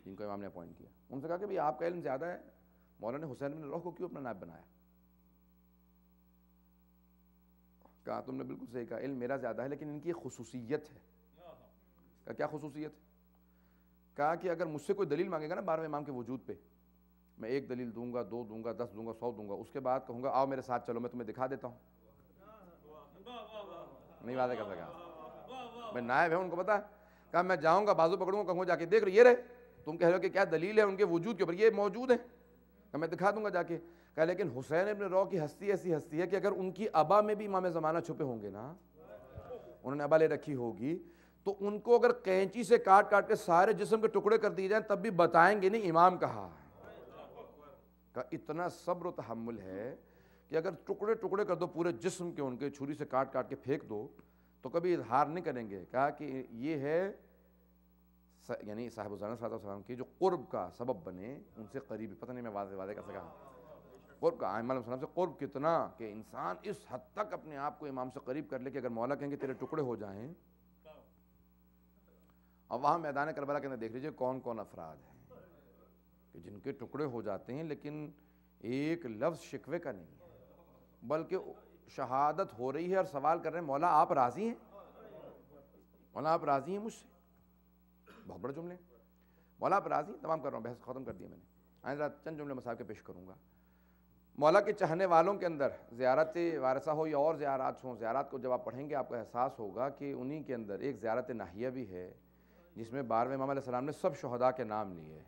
جن کو امام نے اپوائنٹ کیا، ان سے کہا کہ بھئی آپ کا علم زیادہ ہے، مولانا حسین ابن روح کو کیوں اپنا نائب بنایا؟ کہا تم نے بالکل صحیح کہا، علم میرا زیادہ ہے لیکن ان کی ایک خصوصیت ہے. کہا کیا خصوصیت ہے؟ کہا کہ اگر مجھ سے کوئی دلیل مانگے گا نا 12ویں امام کے وجود پہ، میں 1 دلیل دوں گا، 2 دوں گا، 10 دوں گا، 100 دوں گا، اس کے بعد کہوں گا آؤ میرے ساتھ چلو میں تمہیں دکھا دیتا ہوں. نہیں واضح کر سکا، میں نائب ہے ان کو پتا ہے. کہا میں جاؤں گا بازو پکڑوں گا، کہوں گا جا کے دیکھ رہے یہ رہے، تم کہہ رہے ہو کہ کیا دلیل ہے ان کے وجود کے اوپر، یہ موجود ہے، کہ میں دکھا دوں گا جا کے. کہا لیکن حسین ابن رو کی ہستی ایسی ہستی ہے کہ اگر ان کی ابا میں بھی امام زمانہ چھپے ہوں گے نا، انہوں نے ابا لے رکھی ہوگی، تو ان کو اگر قینچی سے کاٹ کاٹ کے سارے جسم کے ٹکڑے کر دیے جائیں تب بھی بتائیں گے نہیں امام کہا. کہ اتنا صبر و تحمل ہے کہ اگر ٹکڑے ٹکڑے کر دو پورے جسم کے، ان کے چھری سے کاٹ کاٹ کے پھینک دو تو کبھی اظہار نہیں کریں گے. کہا کہ یہ ہے یعنی صاحب الزمان صلی اللہ علیہ وسلم کی جو قرب کا سبب بنے، ان سے قریبی. پتہ نہیں میں واضح کر سکا قرب کا، ائمہ علیہ السلام سے قرب کتنا کہ انسان اس حد تک اپنے آپ کو امام سے قریب کر لے کہ اگر مولا کہیں گے تیرے ٹکڑے ہو جائیں. اور وہاں میدان کربلا کے اندر دیکھ لیجئے کون کون افراد ہیں کہ جن کے ٹکڑے ہو جاتے ہیں لیکن ایک لفظ شکوے کا نہیں ہے، بلکہ شہادت ہو رہی ہے اور سوال کر رہے ہیں مولا آپ راضی ہیں، مولا آپ راضی ہیں مجھ سے. بہت بڑے جملے، مولا آپ راضی ہیں. تمام کر رہا ہوں، بحث ختم کر دیا میں نے. آئندہ چند جملے مسائل کے پیش کروں گا. مولا کے چاہنے والوں کے اندر زیارت وارثہ ہو یا اور زیارات ہوں، زیارات کو جب آپ پڑھیں گے آپ کو احساس ہوگا کہ انہی کے اندر ایک زیارت ناحیہ بھی ہے جس میں 12ویں امام علیہ السلام نے سب شہداء کے نام لیے ہیں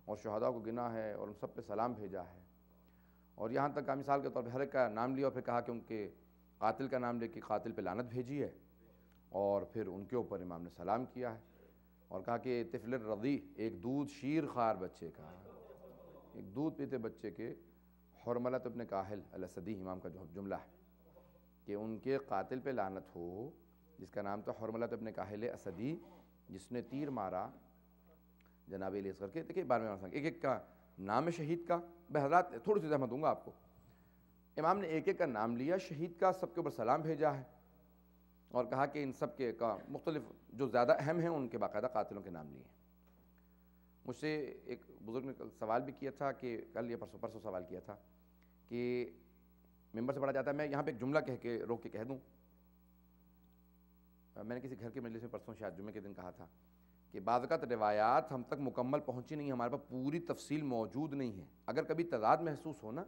اور شہداء کو گنا ہے اور ان سب پہ سلام بھیجا ہے. اور یہاں تک کا مثال کے طور پہ ہر ایک کا نام لیا اور پھر کہا کہ ان کے قاتل کا نام لے کے قاتل پہ لعنت بھیجی ہے، اور پھر ان کے اوپر امام نے سلام کیا ہے اور کہا کہ طفل الرضیع، ایک دودھ شیر خوار بچے کا، ایک دودھ پیتے بچے کے حرملۃ ابن کاہل الاسدی امام کا جو جملہ ہے کہ ان کے قاتل پہ لعنت ہو، جس کا نام تھا حرملۃ ابن کاہل اسدی، جس نے تیر مارا جناب علی اصغر کے. دیکھیے 12ویں امام ایک ایک کا نام شہید کا، بہرحال تھوڑی سی زحمت دوں گا آپ کو. امام نے ایک ایک کا نام لیا شہید کا، سب کے اوپر سلام بھیجا ہے اور کہا کہ ان سب کے کا مختلف جو زیادہ اہم ہیں ان کے باقاعدہ قاتلوں کے نام لیے. مجھ سے ایک بزرگ نے سوال بھی کیا تھا کہ کل یا پرسوں سوال کیا تھا کہ ممبر سے پڑھا جاتا ہے، میں یہاں پہ ایک جملہ کہہ کے روک کے کہہ دوں. میں نے کسی گھر کے مجلس میں پرسوں شاید جمعے کے دن کہا تھا کہ بعض اوقات روایات ہم تک مکمل پہنچی نہیں، ہمارے پاس پوری تفصیل موجود نہیں ہے. اگر کبھی تضاد محسوس ہونا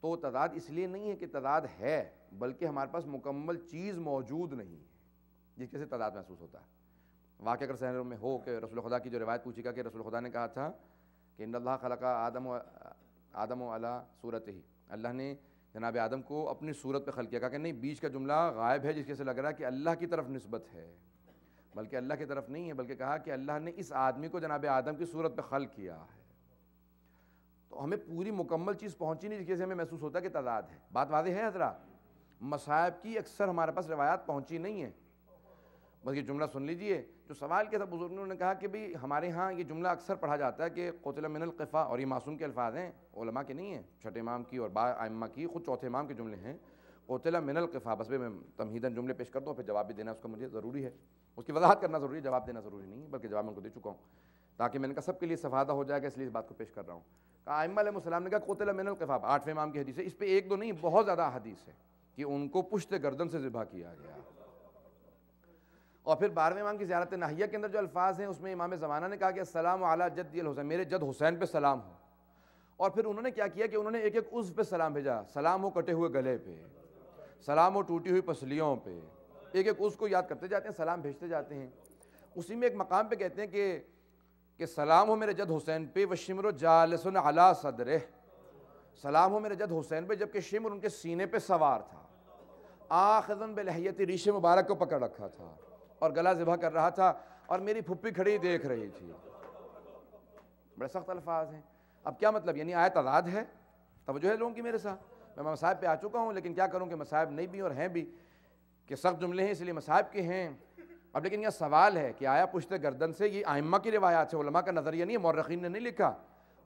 تو وہ تضاد اس لیے نہیں ہے کہ تضاد ہے، بلکہ ہمارے پاس مکمل چیز موجود نہیں ہے جس کے سے تضاد محسوس ہوتا ہے. واقعہ اگر ذہن میں ہو کہ رسول خدا کی جو روایت پوچھی گا کہ رسول خدا نے کہا تھا کہ ان اللہ خلق آدم علی صورتہ، اللہ نے جناب آدم کو اپنی صورت پہ خلق کیا. کہا کہ نہیں، بیچ کا جملہ غائب ہے جس کے سے لگ رہا ہے کہ اللہ کی طرف نسبت ہے، بلکہ اللہ کی طرف نہیں ہے، بلکہ کہا کہ اللہ نے اس آدمی کو جناب آدم کی صورت پہ خلق کیا ہے. تو ہمیں پوری مکمل چیز پہنچی نہیں جس کے سے ہمیں محسوس ہوتا ہے کہ تضاد ہے. بات واضح ہے حضرات؟ مصائب کی اکثر ہمارے پاس روایات پہنچی نہیں ہیں. بس یہ جملہ سن لیجئے جو سوال کیا تھا بزرگوں نے کہا کہ بھئی ہمارے ہاں یہ جملہ اکثر پڑھا جاتا ہے کہ قتل من القفا، اور یہ معصوم کے الفاظ ہیں، علماء کے نہیں ہیں، چھٹے امام کی اور ائمہ کی، خود چوتھے امام کے جملے ہیں، قتل من القفا. بس میں تمہیداً جملے پیش کر دوں پھر جواب بھی دینا اس کا مجھے ضروری ہے، اس کی وضاحت کرنا ضروری ہے، جواب دینا ضروری نہیں ہے، بلکہ جواب میں ان کو دے چکا ہوں تاکہ میں نے کہا سب کے لیے استفادہ ہو جائے گا، اس لیے اس بات کو پیش کر رہا ہوں. ائمہ علیہ السلام نے کہا قتل من القفا، 8ویں امام کی حدیث ہے. اس پہ ایک دو نہیں بہت زیادہ حدیث ہے کہ ان کو پشت گردن سے ذبح کیا گیا. اور پھر 12ویں امام کی زیارت ناحیہ کے اندر جو الفاظ ہیں اس میں امام زمانہ نے کہا کہ السلام علی جدی الحسین، میرے جد حسین پہ سلام ہو. اور پھر انہوں نے کیا کیا کہ انہوں نے ایک ایک عضو پہ سلام بھیجا. سلام ہو کٹے ہوئے گلے پہ، سلام ہو ٹوٹی ہوئی پسلیوں پہ، ایک ایک عضو کو یاد کرتے جاتے ہیں، سلام بھیجتے جاتے ہیں. اسی میں ایک مقام پہ کہتے ہیں کہ سلام ہو میرے جد حسین پہ وشمر جالس علی صدرہ، سلام ہو میرے جد حسین پہ جبکہ شمر ان کے سینے پہ سوار تھا، آخذ بلحیۃ، ریش مبارک کو پکڑ رکھا تھا اور گلا ذبح کر رہا تھا اور میری پھپھی کھڑی دیکھ رہی تھی. بڑے سخت الفاظ ہیں. اب کیا مطلب؟ یعنی آیت تضاد ہے، توجہ ہے لوگوں کی میرے ساتھ. میں مصائب پہ آ چکا ہوں لیکن کیا کروں کہ مصائب نہیں بھی اور ہیں بھی کہ سخت جملے ہیں اس لیے مصائب کے ہیں. اب لیکن یہ سوال ہے کہ آیا پشت گردن سے، یہ ائمہ کی روایات سے، علماء کا نظریہ نہیں ہے، مورخین نے نہیں لکھا،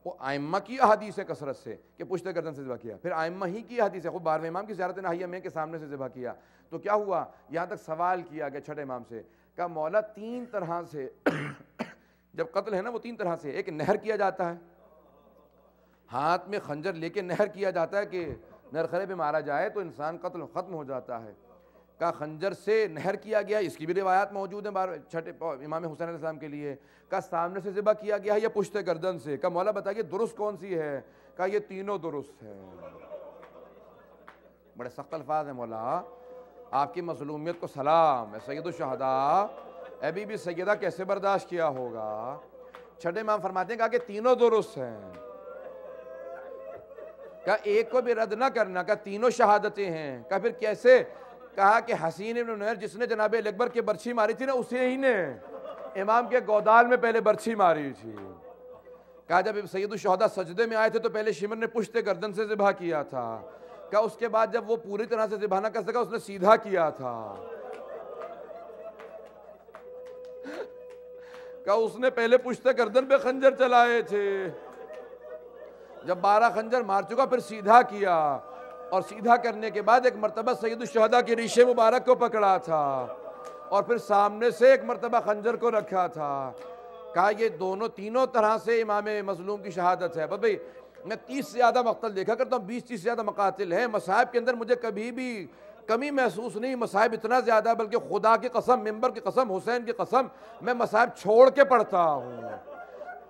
وہ ائمہ کی احادیث ہے کثرت سے کہ پشت گردن سے ذبح کیا. پھر ائمہ ہی کی احادیث ہے، خود 12ویں امام کی زیارت ناحیہ میں کے سامنے سے ذبح کیا. تو کیا ہوا؟ یہاں تک سوال کیا گیا چھٹے امام سے، کہا مولا 3 طرح سے جب قتل ہے نا وہ 3 طرح سے، ایک نہر کیا جاتا ہے، ہاتھ میں خنجر لے کے نہر کیا جاتا ہے کہ نرخرے پہ مارا جائے تو انسان قتل ختم ہو جاتا ہے. کا خنجر سے نہر کیا گیا, اس کی بھی روایات موجود ہیں چھٹے امام حسین علیہ السلام کے لیے. کا سامنے سے ذبح کیا گیا ہے یا پشت گردن سے؟ کا مولا بتائیے درست کون سی ہے؟ کا یہ تینوں درست ہے. بڑے سخت الفاظ ہیں مولا. آپ کی مظلومیت کو سلام ہے سید الشہداء. اے بی بی سیدہ کیسے برداشت کیا ہوگا؟ چھٹے امام فرماتے ہیں کہا کہ تینوں درست ہیں. کہا ایک کو بھی رد نہ کرنا, کہا تینوں شہادتیں ہیں. کہا پھر کیسے؟ کہا کہ حسین ابن نیر جس نے جناب علی اکبر کی برچھی ماری تھی نا, اسے ہی نے امام کے گودال میں پہلے برچھی ماری تھی. کہا جب سید الشہداء سجدے میں آئے تھے تو پہلے شمر نے پشت گردن سے ذبح کیا تھا. کہا اس کے بعد جب وہ پوری طرح سے ذبح نہ کر سکا اس نے سیدھا کیا تھا. کہا اس نے پہلے پشت گردن پہ خنجر چلائے تھے, جب 12 خنجر مار چکا پھر سیدھا کیا, اور سیدھا کرنے کے بعد ایک مرتبہ سید الشہداء کی ریشے مبارک کو پکڑا تھا اور پھر سامنے سے ایک مرتبہ خنجر کو رکھا تھا. کہا یہ دونوں تینوں طرح سے امام مظلوم کی شہادت ہے. بھائی میں 30 سے زیادہ مقتل دیکھا کرتا ہوں, 20-30 سے زیادہ مقاتل ہیں. مصائب کے اندر مجھے کبھی بھی کمی محسوس نہیں, مصائب اتنا زیادہ, بلکہ خدا کی قسم, ممبر کی قسم, حسین کی قسم, میں مصائب چھوڑ کے پڑھتا ہوں.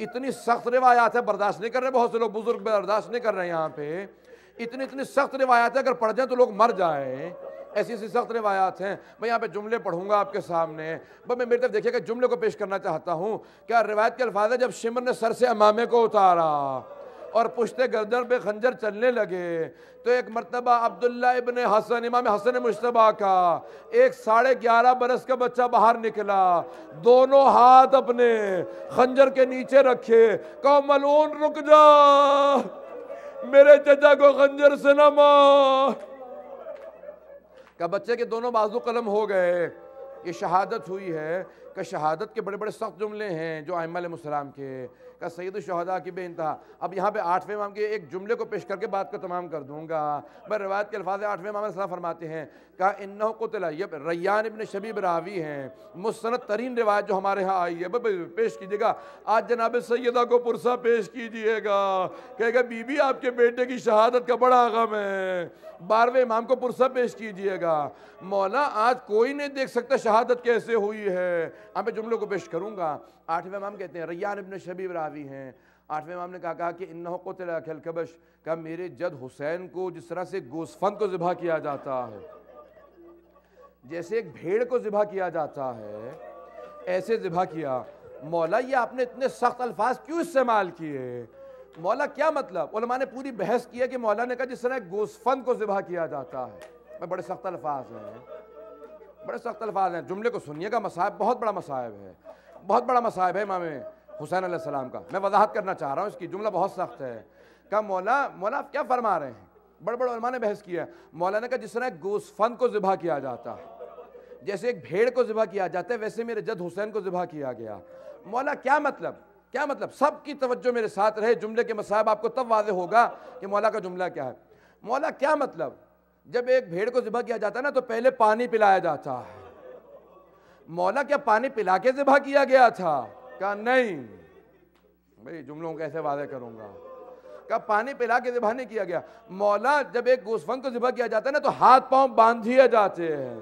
اتنی سخت روایات ہے, برداشت نہیں کر رہے بہت سے لوگ, بزرگ برداشت نہیں کر رہے ہیں یہاں پہ. اتنی سخت روایات ہیں, اگر پڑھ جائیں تو لوگ مر جائیں, ایسی سخت روایات ہیں. میں یہاں پہ جملے پڑھوں گا آپ کے سامنے, میں میری طرف دیکھیے کہ جملے کو پیش کرنا چاہتا ہوں. کیا روایت کے الفاظ ہے, جب شمر نے سر سے امامے کو اتارا اور پشت گردن پہ خنجر چلنے لگے تو ایک مرتبہ عبداللہ ابن حسن, امام حسن مجتبیٰ کا ایک 11.5 برس کا بچہ باہر نکلا, دونوں ہاتھ اپنے خنجر کے نیچے رکھے, کہا ملعون رک جا, میرے چچا کو خنجر سے نہ مار. کہ بچے کے دونوں بازو قلم ہو گئے. یہ شہادت ہوئی ہے. کہ شہادت کے بڑے بڑے سخت جملے ہیں جو ائمہ علیہ السلام کے. کہ سید الشہداء کی بے انتہا. اب یہاں پہ 8ویں امام کے ایک جملے کو پیش کر کے بات کو تمام کر دوں گا. میں روایت کے الفاظ 8ویں امام علیہ السلام فرماتے ہیں کہ انہو قتل, ریان ابن شبیب راوی ہیں, مستند ترین روایت جو ہمارے ہاں آئی ہے. پیش کیجئے گا, آج جناب سیدہ کو پرسہ پیش کیجئے گا, کہے گا بی بی آپ کے بیٹے کی شہادت کا بڑا غم ہے. 12ویں امام کو پرسہ پیش کیجئے گا, مولا آج کوئی نہیں دیکھ سکتا شہادت کیسے ہوئی ہے. اب میں جملوں کو پیش کروں گا. 8ویں امام کہتے ہیں ریان ابن شبیب راوی ہیں. 8ویں امام نے کہا کہ انہو قتل اکل کبش, کہا میرے جد حسین کو جس طرح سے گوسفند کو ذبح کیا جاتا ہے, جیسے ایک بھیڑ کو ذبح کیا جاتا ہے, ایسے ذبح کیا. مولا یہ آپ نے اتنے سخت الفاظ کیوں استعمال کیے؟ مولا کیا مطلب؟ علماء نے پوری بحث کی ہے کہ مولا نے کہا جس طرح ایک گوسفند کو ذبح کیا جاتا ہے. میں بڑے سخت الفاظ ہیں, بڑے سخت الفاظ ہیں. جملے کو سنیے گا, مصائب بہت بڑا مصائب ہے, بہت بڑا مصائب ہے امام حسین علیہ السلام کا. میں وضاحت کرنا چاہ رہا ہوں, اس کی جملہ بہت سخت ہے. کہا مولا آپ کیا فرما رہے ہیں؟ بڑے بڑے علماء نے بحث کیا ہے. مولا نے کہا جس طرح ایک گوسفند کو ذبح کیا جاتا ہے, جیسے ایک بھیڑ کو ذبح کیا جاتا ہے, ویسے میرے جد حسین کو ذبح کیا گیا. مولا کیا مطلب؟ کیا مطلب؟ سب کی توجہ میرے ساتھ رہے, جملے کے مصائب آپ کو تب واضح ہوگا کہ مولا کا جملہ کیا ہے. مولا کیا مطلب؟ جب ایک بھیڑ کو ذبح کیا جاتا ہے نا تو پہلے پانی پلایا جاتا ہے. مولا کیا پانی پلا کے ذبح کیا گیا تھا؟ کہا نہیں. بھئی جملوں کو کیسے واضح کروں گا؟ کہا پانی پلا کے ذبح نہیں کیا گیا. مولا جب ایک گوسفند کو ذبح کیا جاتا ہے نا تو ہاتھ پاؤں باندھ دیے جاتے ہیں.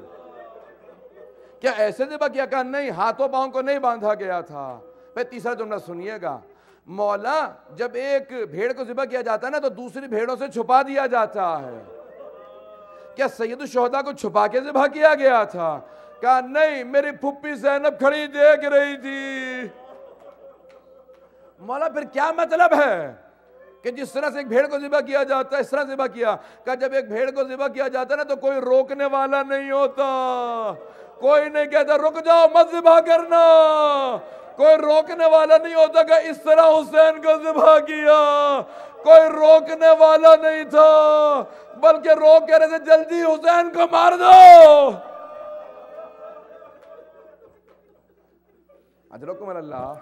کیا ایسے ذبح کیا؟ کہا نہیں, ہاتھوں پاؤں کو نہیں باندھا گیا تھا. پھر تیسرا جملہ سنیے گا. مولا جب ایک بھیڑ کو ذبح کیا جاتا ہے نا تو دوسری بھیڑوں سے چھپا دیا جاتا ہے. کیا سید الشہداء کو چھپا کے ذبح کیا گیا تھا؟ کہا نہیں, میری پھپھی زینب کھڑی دیکھ رہی تھی. مولا پھر کیا مطلب ہے کہ جس طرح سے ایک بھیڑ کو ذبح کیا جاتا ہے اس طرح ذبح کیا؟ کہا جب ایک بھیڑ کو ذبح کیا جاتا ہے نا تو کوئی روکنے والا نہیں ہوتا, کوئی نہیں کہتا رک جاؤ مت ذبح کرنا, کوئی روکنے والا نہیں ہوتا کہ اس طرح حسین کو ذبح کیا. کوئی روکنے والا نہیں تھا, بلکہ روک کہہ رہے تھے جلدی حسین کو مار دو. اجرکم اللہ.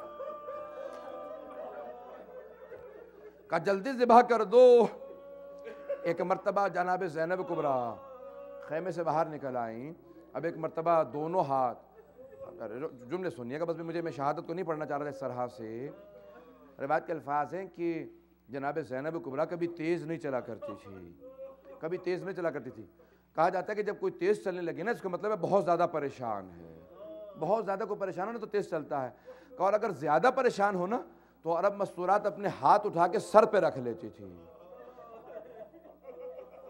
کہا جلدی ذبح کر دو. ایک مرتبہ جناب زینب کبریٰ خیمے سے باہر نکل آئیں. اب ایک مرتبہ دونوں ہاتھ, جملے سنیے گا بس, میں شہادت کو نہیں پڑھنا چاہ رہا تھا اس طرح سے. روایت کے الفاظ ہیں کہ جناب زینب کبریٰ کبھی تیز نہیں چلا کرتی تھی, کبھی تیز نہیں چلا کرتی تھی. کہا جاتا ہے کہ جب کوئی تیز چلنے لگے نا اس کا مطلب ہے بہت زیادہ پریشان ہے, بہت زیادہ کوئی پریشان ہو نا تو تیز چلتا ہے. اور اگر زیادہ پریشان ہو نا تو عرب مستورات اپنے ہاتھ اٹھا کے سر پہ رکھ لیتی تھی,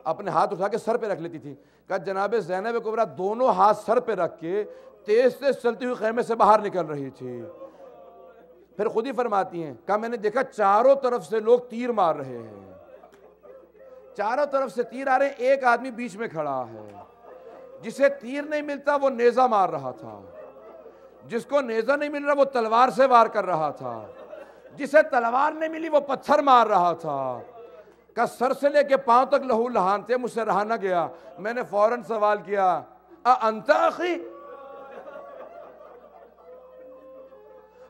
اپنے ہاتھ اٹھا کے سر پہ رکھ لیتی تھی. کہا جناب زینب کبریٰ دونوں ہاتھ سر پہ رکھ کے تیز تیز چلتی ہوئی خیمے سے باہر نکل رہی تھی. پھر خود ہی فرماتی ہیں, کہا میں نے دیکھا چاروں طرف سے لوگ تیر مار رہے ہیں, چاروں طرف سے تیر آ رہے ہیں, ایک آدمی بیچ میں کھڑا ہے, جسے تیر نہیں ملتا وہ نیزہ مار رہا تھا, جس کو نیزہ نہیں مل رہا وہ تلوار سے وار کر رہا تھا, جسے تلوار نہیں ملی وہ پتھر مار رہا تھا. کہ سر سے لے کے پاؤں تک لہو لہان تھے, مجھ سے رہا نہ گیا. میں نے فوراً سوال کیا, انت اخی,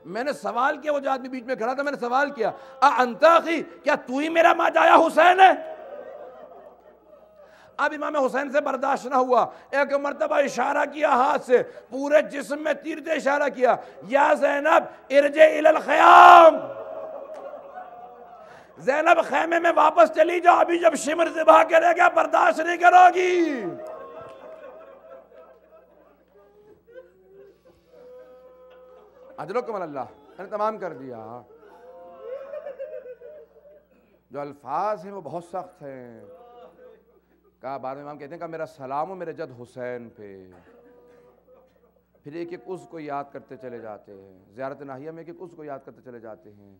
میں نے سوال کیا, وہ جو آدمی بیچ میں کھڑا تھا میں نے سوال کیا, انت اخی, کیا تو ہی میرا ماجایا حسین ہے؟ اب امام حسین سے برداشت نہ ہوا, ایک مرتبہ اشارہ کیا ہاتھ سے, پورے جسم میں تیر سے اشارہ کیا, یا زینب ارجع الی الخیام, زینب خیمے میں واپس چلی جاؤ, ابھی جب شمر ذبح کرے گا برداشت نہیں کرو گی. اجرکم اللہ, میں نے تمام کر دیا. جو الفاظ ہیں وہ بہت سخت ہیں. کہا بعد میں امام کہتے ہیں کہ میرا سلام ہو میرے جد حسین پہ. پھر ایک ایک اس کو یاد کرتے چلے جاتے ہیں, زیارت ناہیہ میں ایک ایک اس کو یاد کرتے چلے جاتے ہیں.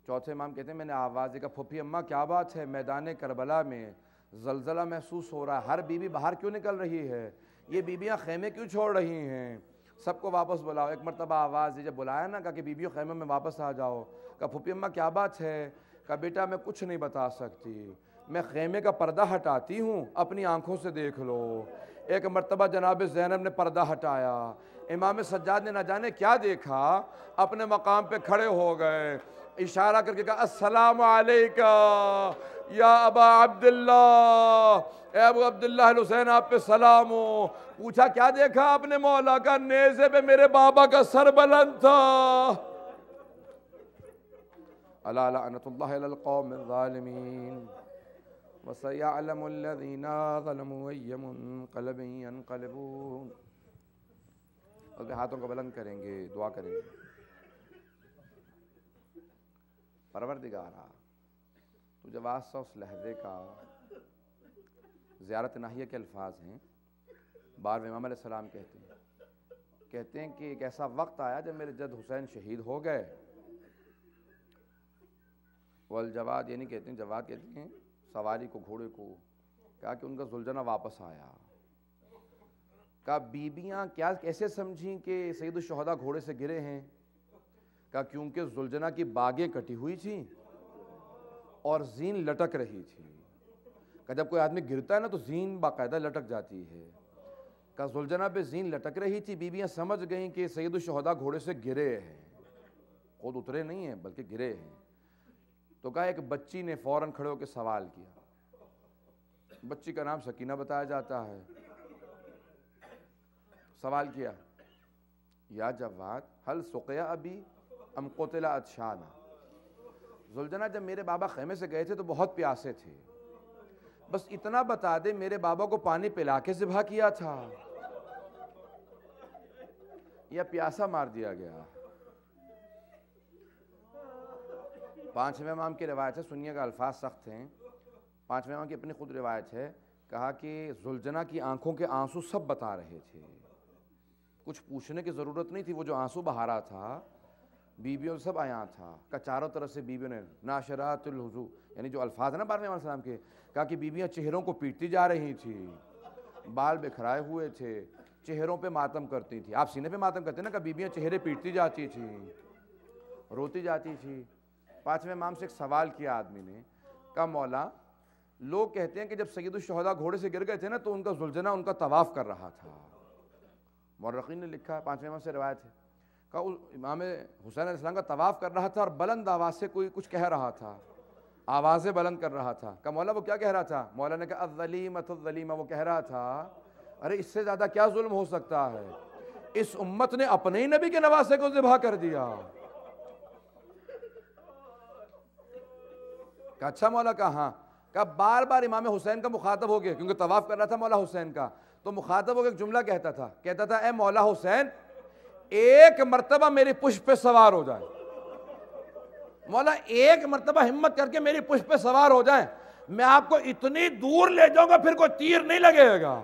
چوتھے امام کہتے ہیں میں نے آواز دی, کہا پھوپھی اماں کیا بات ہے, میدان کربلا میں زلزلہ محسوس ہو رہا ہے, ہر بیوی باہر کیوں نکل رہی ہے, یہ بیویاں خیمے کیوں چھوڑ رہی ہیں, سب کو واپس بلاؤ. ایک مرتبہ آواز دی, جب بلایا نا, کہا کہ بیویوں خیمے میں واپس آ جاؤ. کہا پھوپھی اماں کیا بات ہے, کہا بیٹا میں کچھ نہیں بتا سکتی, میں خیمے کا پردہ ہٹاتی ہوں, اپنی آنکھوں سے دیکھ لو. ایک مرتبہ جناب زینب نے پردہ ہٹایا, امام سجاد نے نہ جانے کیا دیکھا, اپنے مقام پہ کھڑے ہو گئے, اشارہ کر کے کہا السلام علیکہ یا ابا عبداللہ, اے ابو عبداللہ حسین آپ پہ سلام ہو. پوچھا کیا دیکھا اپنے مولا کا, نیزے پہ میرے بابا کا سر بلند تھا. الا لعنت اللہ علی القوم الظالمین وسيعلم الذين ظلموا أي منقلب ينقلبون. اور ہاتھوں کو بلند کریں گے, دعا کریں گے. پروردگارا تو جب آسا اس لہجے کا, زیارت ناہیہ کے الفاظ ہیں. بار میں امام علیہ السلام کہتے ہیں کہ ایک ایسا وقت آیا جب میرے جد حسین شہید ہو گئے. والجواد یعنی کہتے ہیں, جواد کہتے ہیں سواری کو, گھوڑے کو. کہا کہ ان کا زلجنہ واپس آیا. کہا بیبیاں کیا کیسے سمجھیں کہ سید الشہداء گھوڑے سے گرے ہیں؟ کہا کیونکہ زلجنہ کی باگیں کٹی ہوئی تھیں اور زین لٹک رہی تھی. کہا جب کوئی آدمی گرتا ہے نا تو زین باقاعدہ لٹک جاتی ہے. کہا زلجنہ پہ زین لٹک رہی تھی, بیبیاں سمجھ گئیں کہ سید الشہداء گھوڑے سے گرے ہیں, خود اترے نہیں ہیں بلکہ گرے ہیں. تو کہا ایک بچی نے فوراً کھڑے ہو کے سوال کیا. بچی کا نام سکینہ بتایا جاتا ہے. سوال کیا, یا جواد هل سقیا ابی ام قتل عطشانا. زلجنہ جب میرے بابا خیمے سے گئے تھے تو بہت پیاسے تھے, بس اتنا بتا دے میرے بابا کو پانی پلا کے ذبح کیا تھا یا پیاسا مار دیا گیا. پانچویں امام کی روایت ہے, سنیے گا الفاظ سخت ہیں. پانچویں امام کی اپنی خود روایت ہے, کہا کہ زلجنہ کی آنکھوں کے آنسو سب بتا رہے تھے, کچھ پوچھنے کی ضرورت نہیں تھی. وہ جو آنسو بہا رہا تھا بیویوں سب آیاں تھا. کہ چاروں طرف سے بیویوں نے ناشرات الوضو, یعنی جو الفاظ ہیں نا بارہویں امام السلام کے, کہا کہ بیویاں چہروں کو پیٹتی جا رہی تھیں, بال بکھرائے ہوئے تھے, چہروں پہ ماتم کرتی تھی. آپ سینے پہ ماتم کرتے ہیں نا, کہ بیویاں چہرے پیٹتی جاتی تھیں, روتی جاتی تھی. پانچویں امام سے ایک سوال کیا آدمی نے, کہا مولا لوگ کہتے ہیں کہ جب سید الشہداء گھوڑے سے گر گئے تھے نا تو ان کا زلجنہ ان کا طواف کر رہا تھا. مورخین نے لکھا ہے, پانچویں امام سے روایت ہے, کہا امام حسین علیہ السلام کا طواف کر رہا تھا اور بلند آواز سے کوئی کچھ کہہ رہا تھا, آوازیں بلند کر رہا تھا. کہا مولا وہ کیا کہہ رہا تھا؟ مولا نے کہا الظلیمۃ الظلیمہ. وہ کہہ رہا تھا ارے اس سے زیادہ کیا ظلم ہو سکتا ہے, اس امت نے اپنے ہی نبی کے نواسے کو ذبح کر دیا. کہا اچھا مولا, کہا ہاں. کہ بار بار امام حسین کا مخاطب ہو گیا، کیونکہ طواف کر رہا تھا مولا حسین کا، تو مخاطب ہو کے ایک جملہ کہتا تھا اے مولا حسین ایک مرتبہ میری پشت پہ سوار ہو جائے، مولا ایک مرتبہ ہمت کر کے میری پشت پہ سوار ہو جائیں، میں آپ کو اتنی دور لے جاؤں گا پھر کوئی تیر نہیں لگے گا۔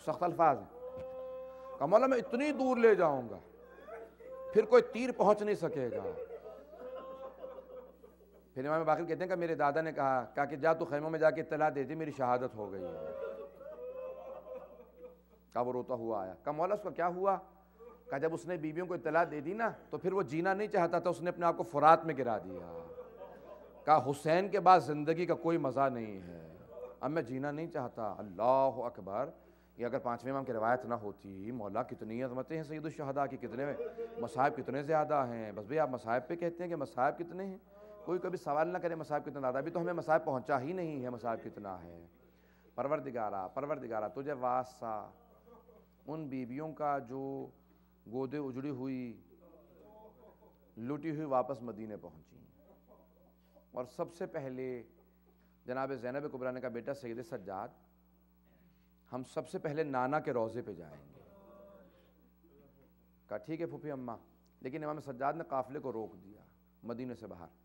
سخت الفاظ ہیں کہ مولا میں اتنی دور لے جاؤں گا پھر کوئی تیر پہنچ نہیں سکے گا۔ پھر امام باقر کہتے ہیں کہ میرے دادا نے کہا کہ جا تو خیموں میں جا کے اطلاع دے دی میری شہادت ہو گئی ہے۔ کہا وہ روتا ہوا آیا، کہا مولا اس کو کیا ہوا؟ کہا جب اس نے بیویوں کو اطلاع دے دی نا تو پھر وہ جینا نہیں چاہتا تھا، اس نے اپنے آپ کو فرات میں گرا دیا۔ کہا حسین کے بعد زندگی کا کوئی مزہ نہیں ہے، اب میں جینا نہیں چاہتا۔ اللہ اکبر! یہ اگر پانچویں امام کی روایت نہ ہوتی، مولا کتنی عظمتیں ہیں سید الشہداء کی، کتنے مصائب کتنے زیادہ ہیں۔ بس بھی آپ مصائب پہ کہتے ہیں کہ مصائب کتنے ہیں، کوئی کبھی سوال نہ کرے مصائب کتنا زیادہ، ابھی تو ہمیں مصائب پہنچا ہی نہیں ہے، مصائب کتنا ہے۔ پروردگارہ تجھے واسطہ ان بیویوں کا جو گودے اجڑی ہوئی لوٹی ہوئی واپس مدینے پہنچی، اور سب سے پہلے جناب زینب کبریٰ نے کہا بیٹا سید سجاد ہم سب سے پہلے نانا کے روضے پہ جائیں گے۔ کہا ٹھیک ہے پھوپھی اماں، لیکن امام سجاد نے قافلے کو روک دیا مدینے سے باہر۔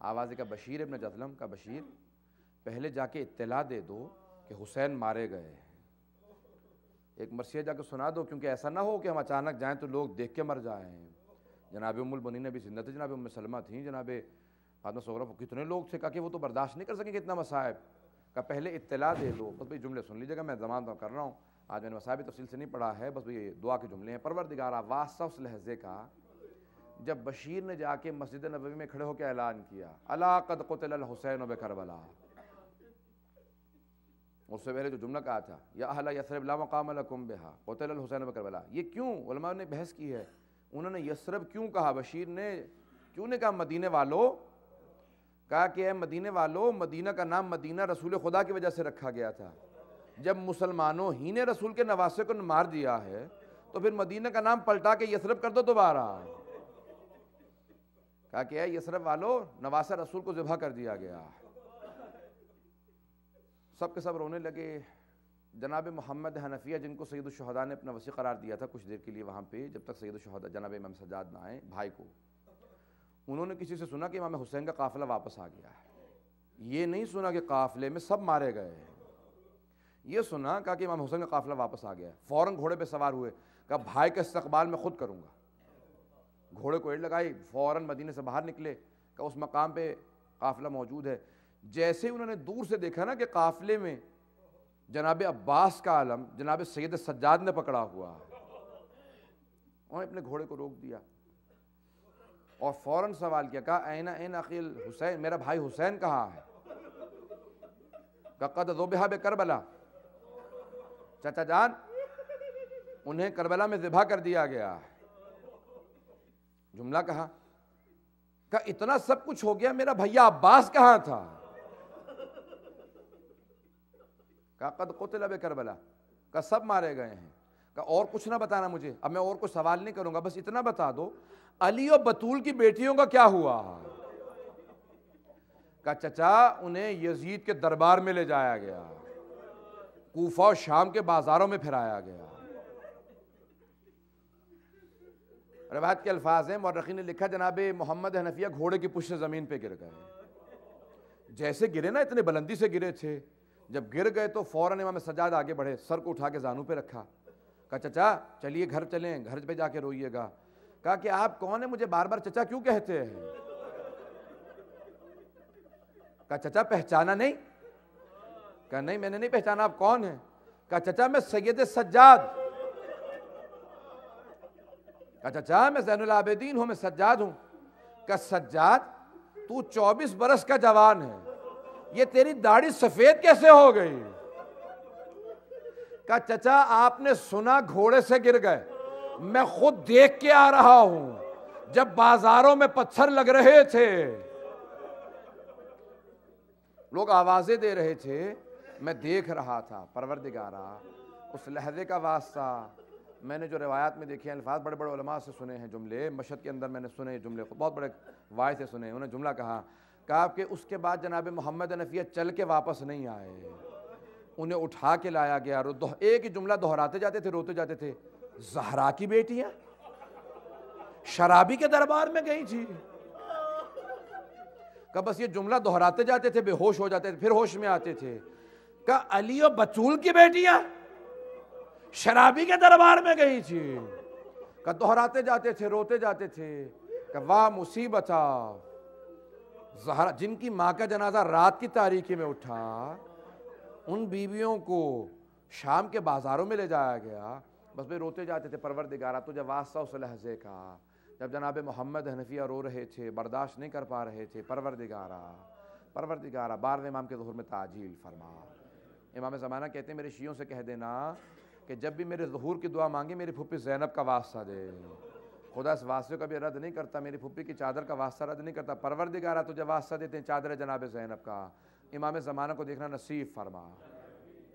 آواز کا بشیر ابن جذلم کا بشیر پہلے جا کے اطلاع دے دو کہ حسین مارے گئے ہیں، ایک مرثیہ جا کے سنا دو، کیونکہ ایسا نہ ہو کہ ہم اچانک جائیں تو لوگ دیکھ کے مر جائیں۔ جناب ام المؤمنین بھی زندہ تھے، جناب ام سلمہ تھیں، جناب فاطمہ صغریٰ، کتنے لوگ تھے، کہا کہ وہ تو برداشت نہیں کر سکیں گے اتنا مصائب، کہ پہلے اطلاع دے دو۔ بس بھئی جملے سن لیجیے گا، میں زمان تو کر رہا ہوں، آج میں نے مصائب تفصیل سے نہیں پڑھا ہے، بس بھئی دعا کے جملے ہیں۔ پروردگارہ واسطہ اس لہجے کا جب بشیر نے جا کے مسجد نبوی میں کھڑے ہو کے اعلان کیا الا قد قتل الحسین بکربلا، اس سے پہلے جو جملہ کہا تھا یا اہل یثرب لا مقام لکم بہا قتل الحسین بکربلا، یہ کیوں؟ علماء نے بحث کی ہے، انہوں نے یثرب کیوں کہا، بشیر نے کیوں نے کہا مدینے والو؟ کہا کہ اے مدینے والو، مدینہ کا نام مدینہ رسول خدا کی وجہ سے رکھا گیا تھا، جب مسلمانوں ہی نے رسول کے نواسے کو مار دیا ہے تو پھر مدینہ کا نام پلٹا کے یثرب کر دو دوبارہ۔ کہا کہ اے یثرب والو، نواسہ رسول کو ذبح کر دیا گیا۔ سب کے سب رونے لگے۔ جناب محمد حنفیہ جن کو سید الشہداء نے اپنا وصی قرار دیا تھا کچھ دیر کے لیے وہاں پہ، جب تک سید الشہداء جناب امام سجاد نہ آئے بھائی کو، انہوں نے کسی سے سنا کہ امام حسین کا قافلہ واپس آ گیا ہے، یہ نہیں سنا کہ قافلے میں سب مارے گئے ہیں، یہ سنا کہا کہ امام حسین کا قافلہ واپس آ گیا ہے۔ فوراً گھوڑے پہ سوار ہوئے، کہا بھائی کا استقبال میں خود کروں گا، گھوڑے کو ایڑ لگائی، فوراً مدینے سے باہر نکلے کہ اس مقام پہ قافلہ موجود ہے۔ جیسے انہوں نے دور سے دیکھا نا کہ قافلے میں جناب عباس کا علم جناب سید سجاد نے پکڑا ہوا، انہوں نے اپنے گھوڑے کو روک دیا اور فوراً سوال کیا، کہا این اخی الحسین، میرا بھائی حسین کہاں ہے؟ کہا قد ذبح بکربلا، چچا جان انہیں کربلا میں ذبح کر دیا گیا ہے۔ جملہ کہا کہ اتنا سب کچھ ہو گیا، میرا بھیا عباس کہاں تھا؟ کہا قد قتل بکربلا، کہ سب مارے گئے ہیں۔ کہ اور کچھ نہ بتانا مجھے، اب میں اور کچھ سوال نہیں کروں گا، بس اتنا بتا دو علی و بطول کی بیٹیوں کا کیا ہوا؟ کہ چچا انہیں یزید کے دربار میں لے جایا گیا، کوفہ و شام کے بازاروں میں پھرایا گیا۔ روایت کے الفاظ ہیں، مورخین نے لکھا جناب محمد حنفیہ گھوڑے کی پشت سے زمین پہ گر گئے، جیسے گرے نا اتنے بلندی سے گرے تھے، جب گر گئے تو فوراً امام سجاد آگے بڑھے، سر کو اٹھا کے زانوں پہ رکھا، کہا چچا چلیے گھر چلیں، گھر پہ جا کے روئیے گا۔ کہا کہ آپ کون ہیں، مجھے بار بار چچا کیوں کہتے ہیں؟ کہا چچا پہچانا نہیں؟ کہا نہیں میں نے نہیں پہچانا، آپ کون ہیں؟ کہا چچا میں سید سجاد۔ کہا چچا میں زین العابدین ہوں، میں سجاد ہوں۔ کہا سجاد تو 24 برس کا جوان ہے، یہ تیری داڑھی سفید کیسے ہو گئی؟ کہا چچا آپ نے سنا گھوڑے سے گر گئے، میں خود دیکھ کے آ رہا ہوں، جب بازاروں میں پتھر لگ رہے تھے، لوگ آوازیں دے رہے تھے، میں دیکھ رہا تھا۔ پروردگارہ اس لحظے کا واسطہ، میں نے جو روایات میں دیکھے ہیں الفاظ، بڑے بڑے علماء سے سنے ہیں جملے، مشہد کے اندر میں نے سنے جملے، بہت بڑے وائز سے سنے، انہوں نے جملہ کہا کہا کہ اس کے بعد جناب محمد حنفیہ چل کے واپس نہیں آئے، انہیں اٹھا کے لایا گیا، ایک ہی جملہ دہراتے جاتے تھے، روتے جاتے تھے، زہرا کی بیٹیاں شرابی کے دربار میں گئی تھی، کہ بس یہ جملہ دہراتے جاتے تھے، بے ہوش ہو جاتے تھے، پھر ہوش میں آتے تھے، کہ علی و بطول کی بیٹیاں شرابی کے دربار میں گئی تھی، کہ دہراتے جاتے تھے، روتے جاتے تھے، کہ واہ مصیبتا، زہرا جن کی ماں کا جنازہ رات کی تاریکی میں اٹھا، ان بیویوں کو شام کے بازاروں میں لے جایا گیا، بس بھی روتے جاتے تھے، پروردگارہ تجھے واسطہ اس لحظے کا جب جناب محمد حنفیہ رو رہے تھے، برداشت نہیں کر پا رہے تھے، پروردگارہ 12ویں امام کے ظہور میں تعجیل فرما۔ امام زمانہ کہتے ہیں میرے شیعوں سے کہہ دینا کہ جب بھی میرے ظہور کی دعا مانگے میری پھپھی زینب کا واسطہ دے، خدا اس واسطے کا بھی رد نہیں کرتا، میری پھپھی کی چادر کا واسطہ رد نہیں کرتا، پروردگارہ تجھے واسطہ دیتے ہیں چادر جناب زینب کا، امام زمانہ کو دیکھنا نصیب فرما،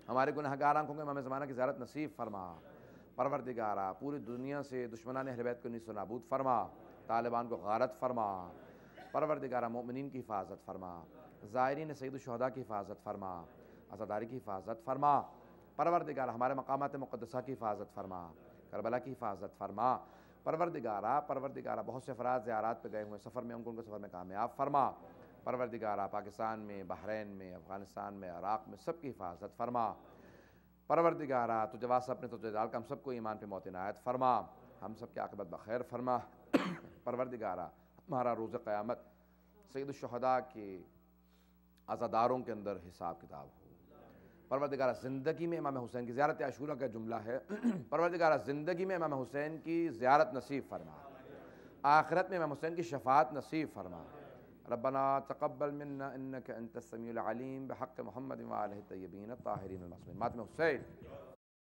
ہمارے گنہگار آنکھوں کو امام زمانہ کی زیارت نصیب فرما، پروردگارہ پوری دنیا سے دشمنان اہل بیت کو نیست و نابود فرما، طالبان کو غارت فرما، پروردگارہ مومنین کی حفاظت فرما، زائرین سید الشہداء کی حفاظت فرما، عزاداری کی حفاظت فرما، پروردگارہ ہمارے مقامات مقدسہ کی حفاظت فرما، کربلا کی حفاظت فرما، پروردگارہ بہت سے افراد زیارات پہ گئے ہوئے سفر میں، ان کو سفر میں کامیاب فرما، پروردگارہ پاکستان میں، بحرین میں، افغانستان میں، عراق میں سب کی حفاظت فرما، پروردگارہ تجھے واسطہ اپنے تجھے ڈال کر ہم سب کو ایمان پہ موت عنایت فرما، ہم سب کی عاقبت بخیر فرما، پروردگارہ ہمارا روز قیامت سید الشہداء کے عزاداروں کے اندر حساب کتاب ہو، پروردگارہ زندگی میں امام حسین کی زیارت عاشوراء کا جملہ ہے، پروردگارہ زندگی میں امام حسین کی زیارت نصیب فرما، آخرت میں امام حسین کی شفاعت نصیب فرما، ربنا تقبل منا انك انت السميع العليم بحق محمد وآلہ الطیبین الطاہرین المعصومین، ماتم حسین۔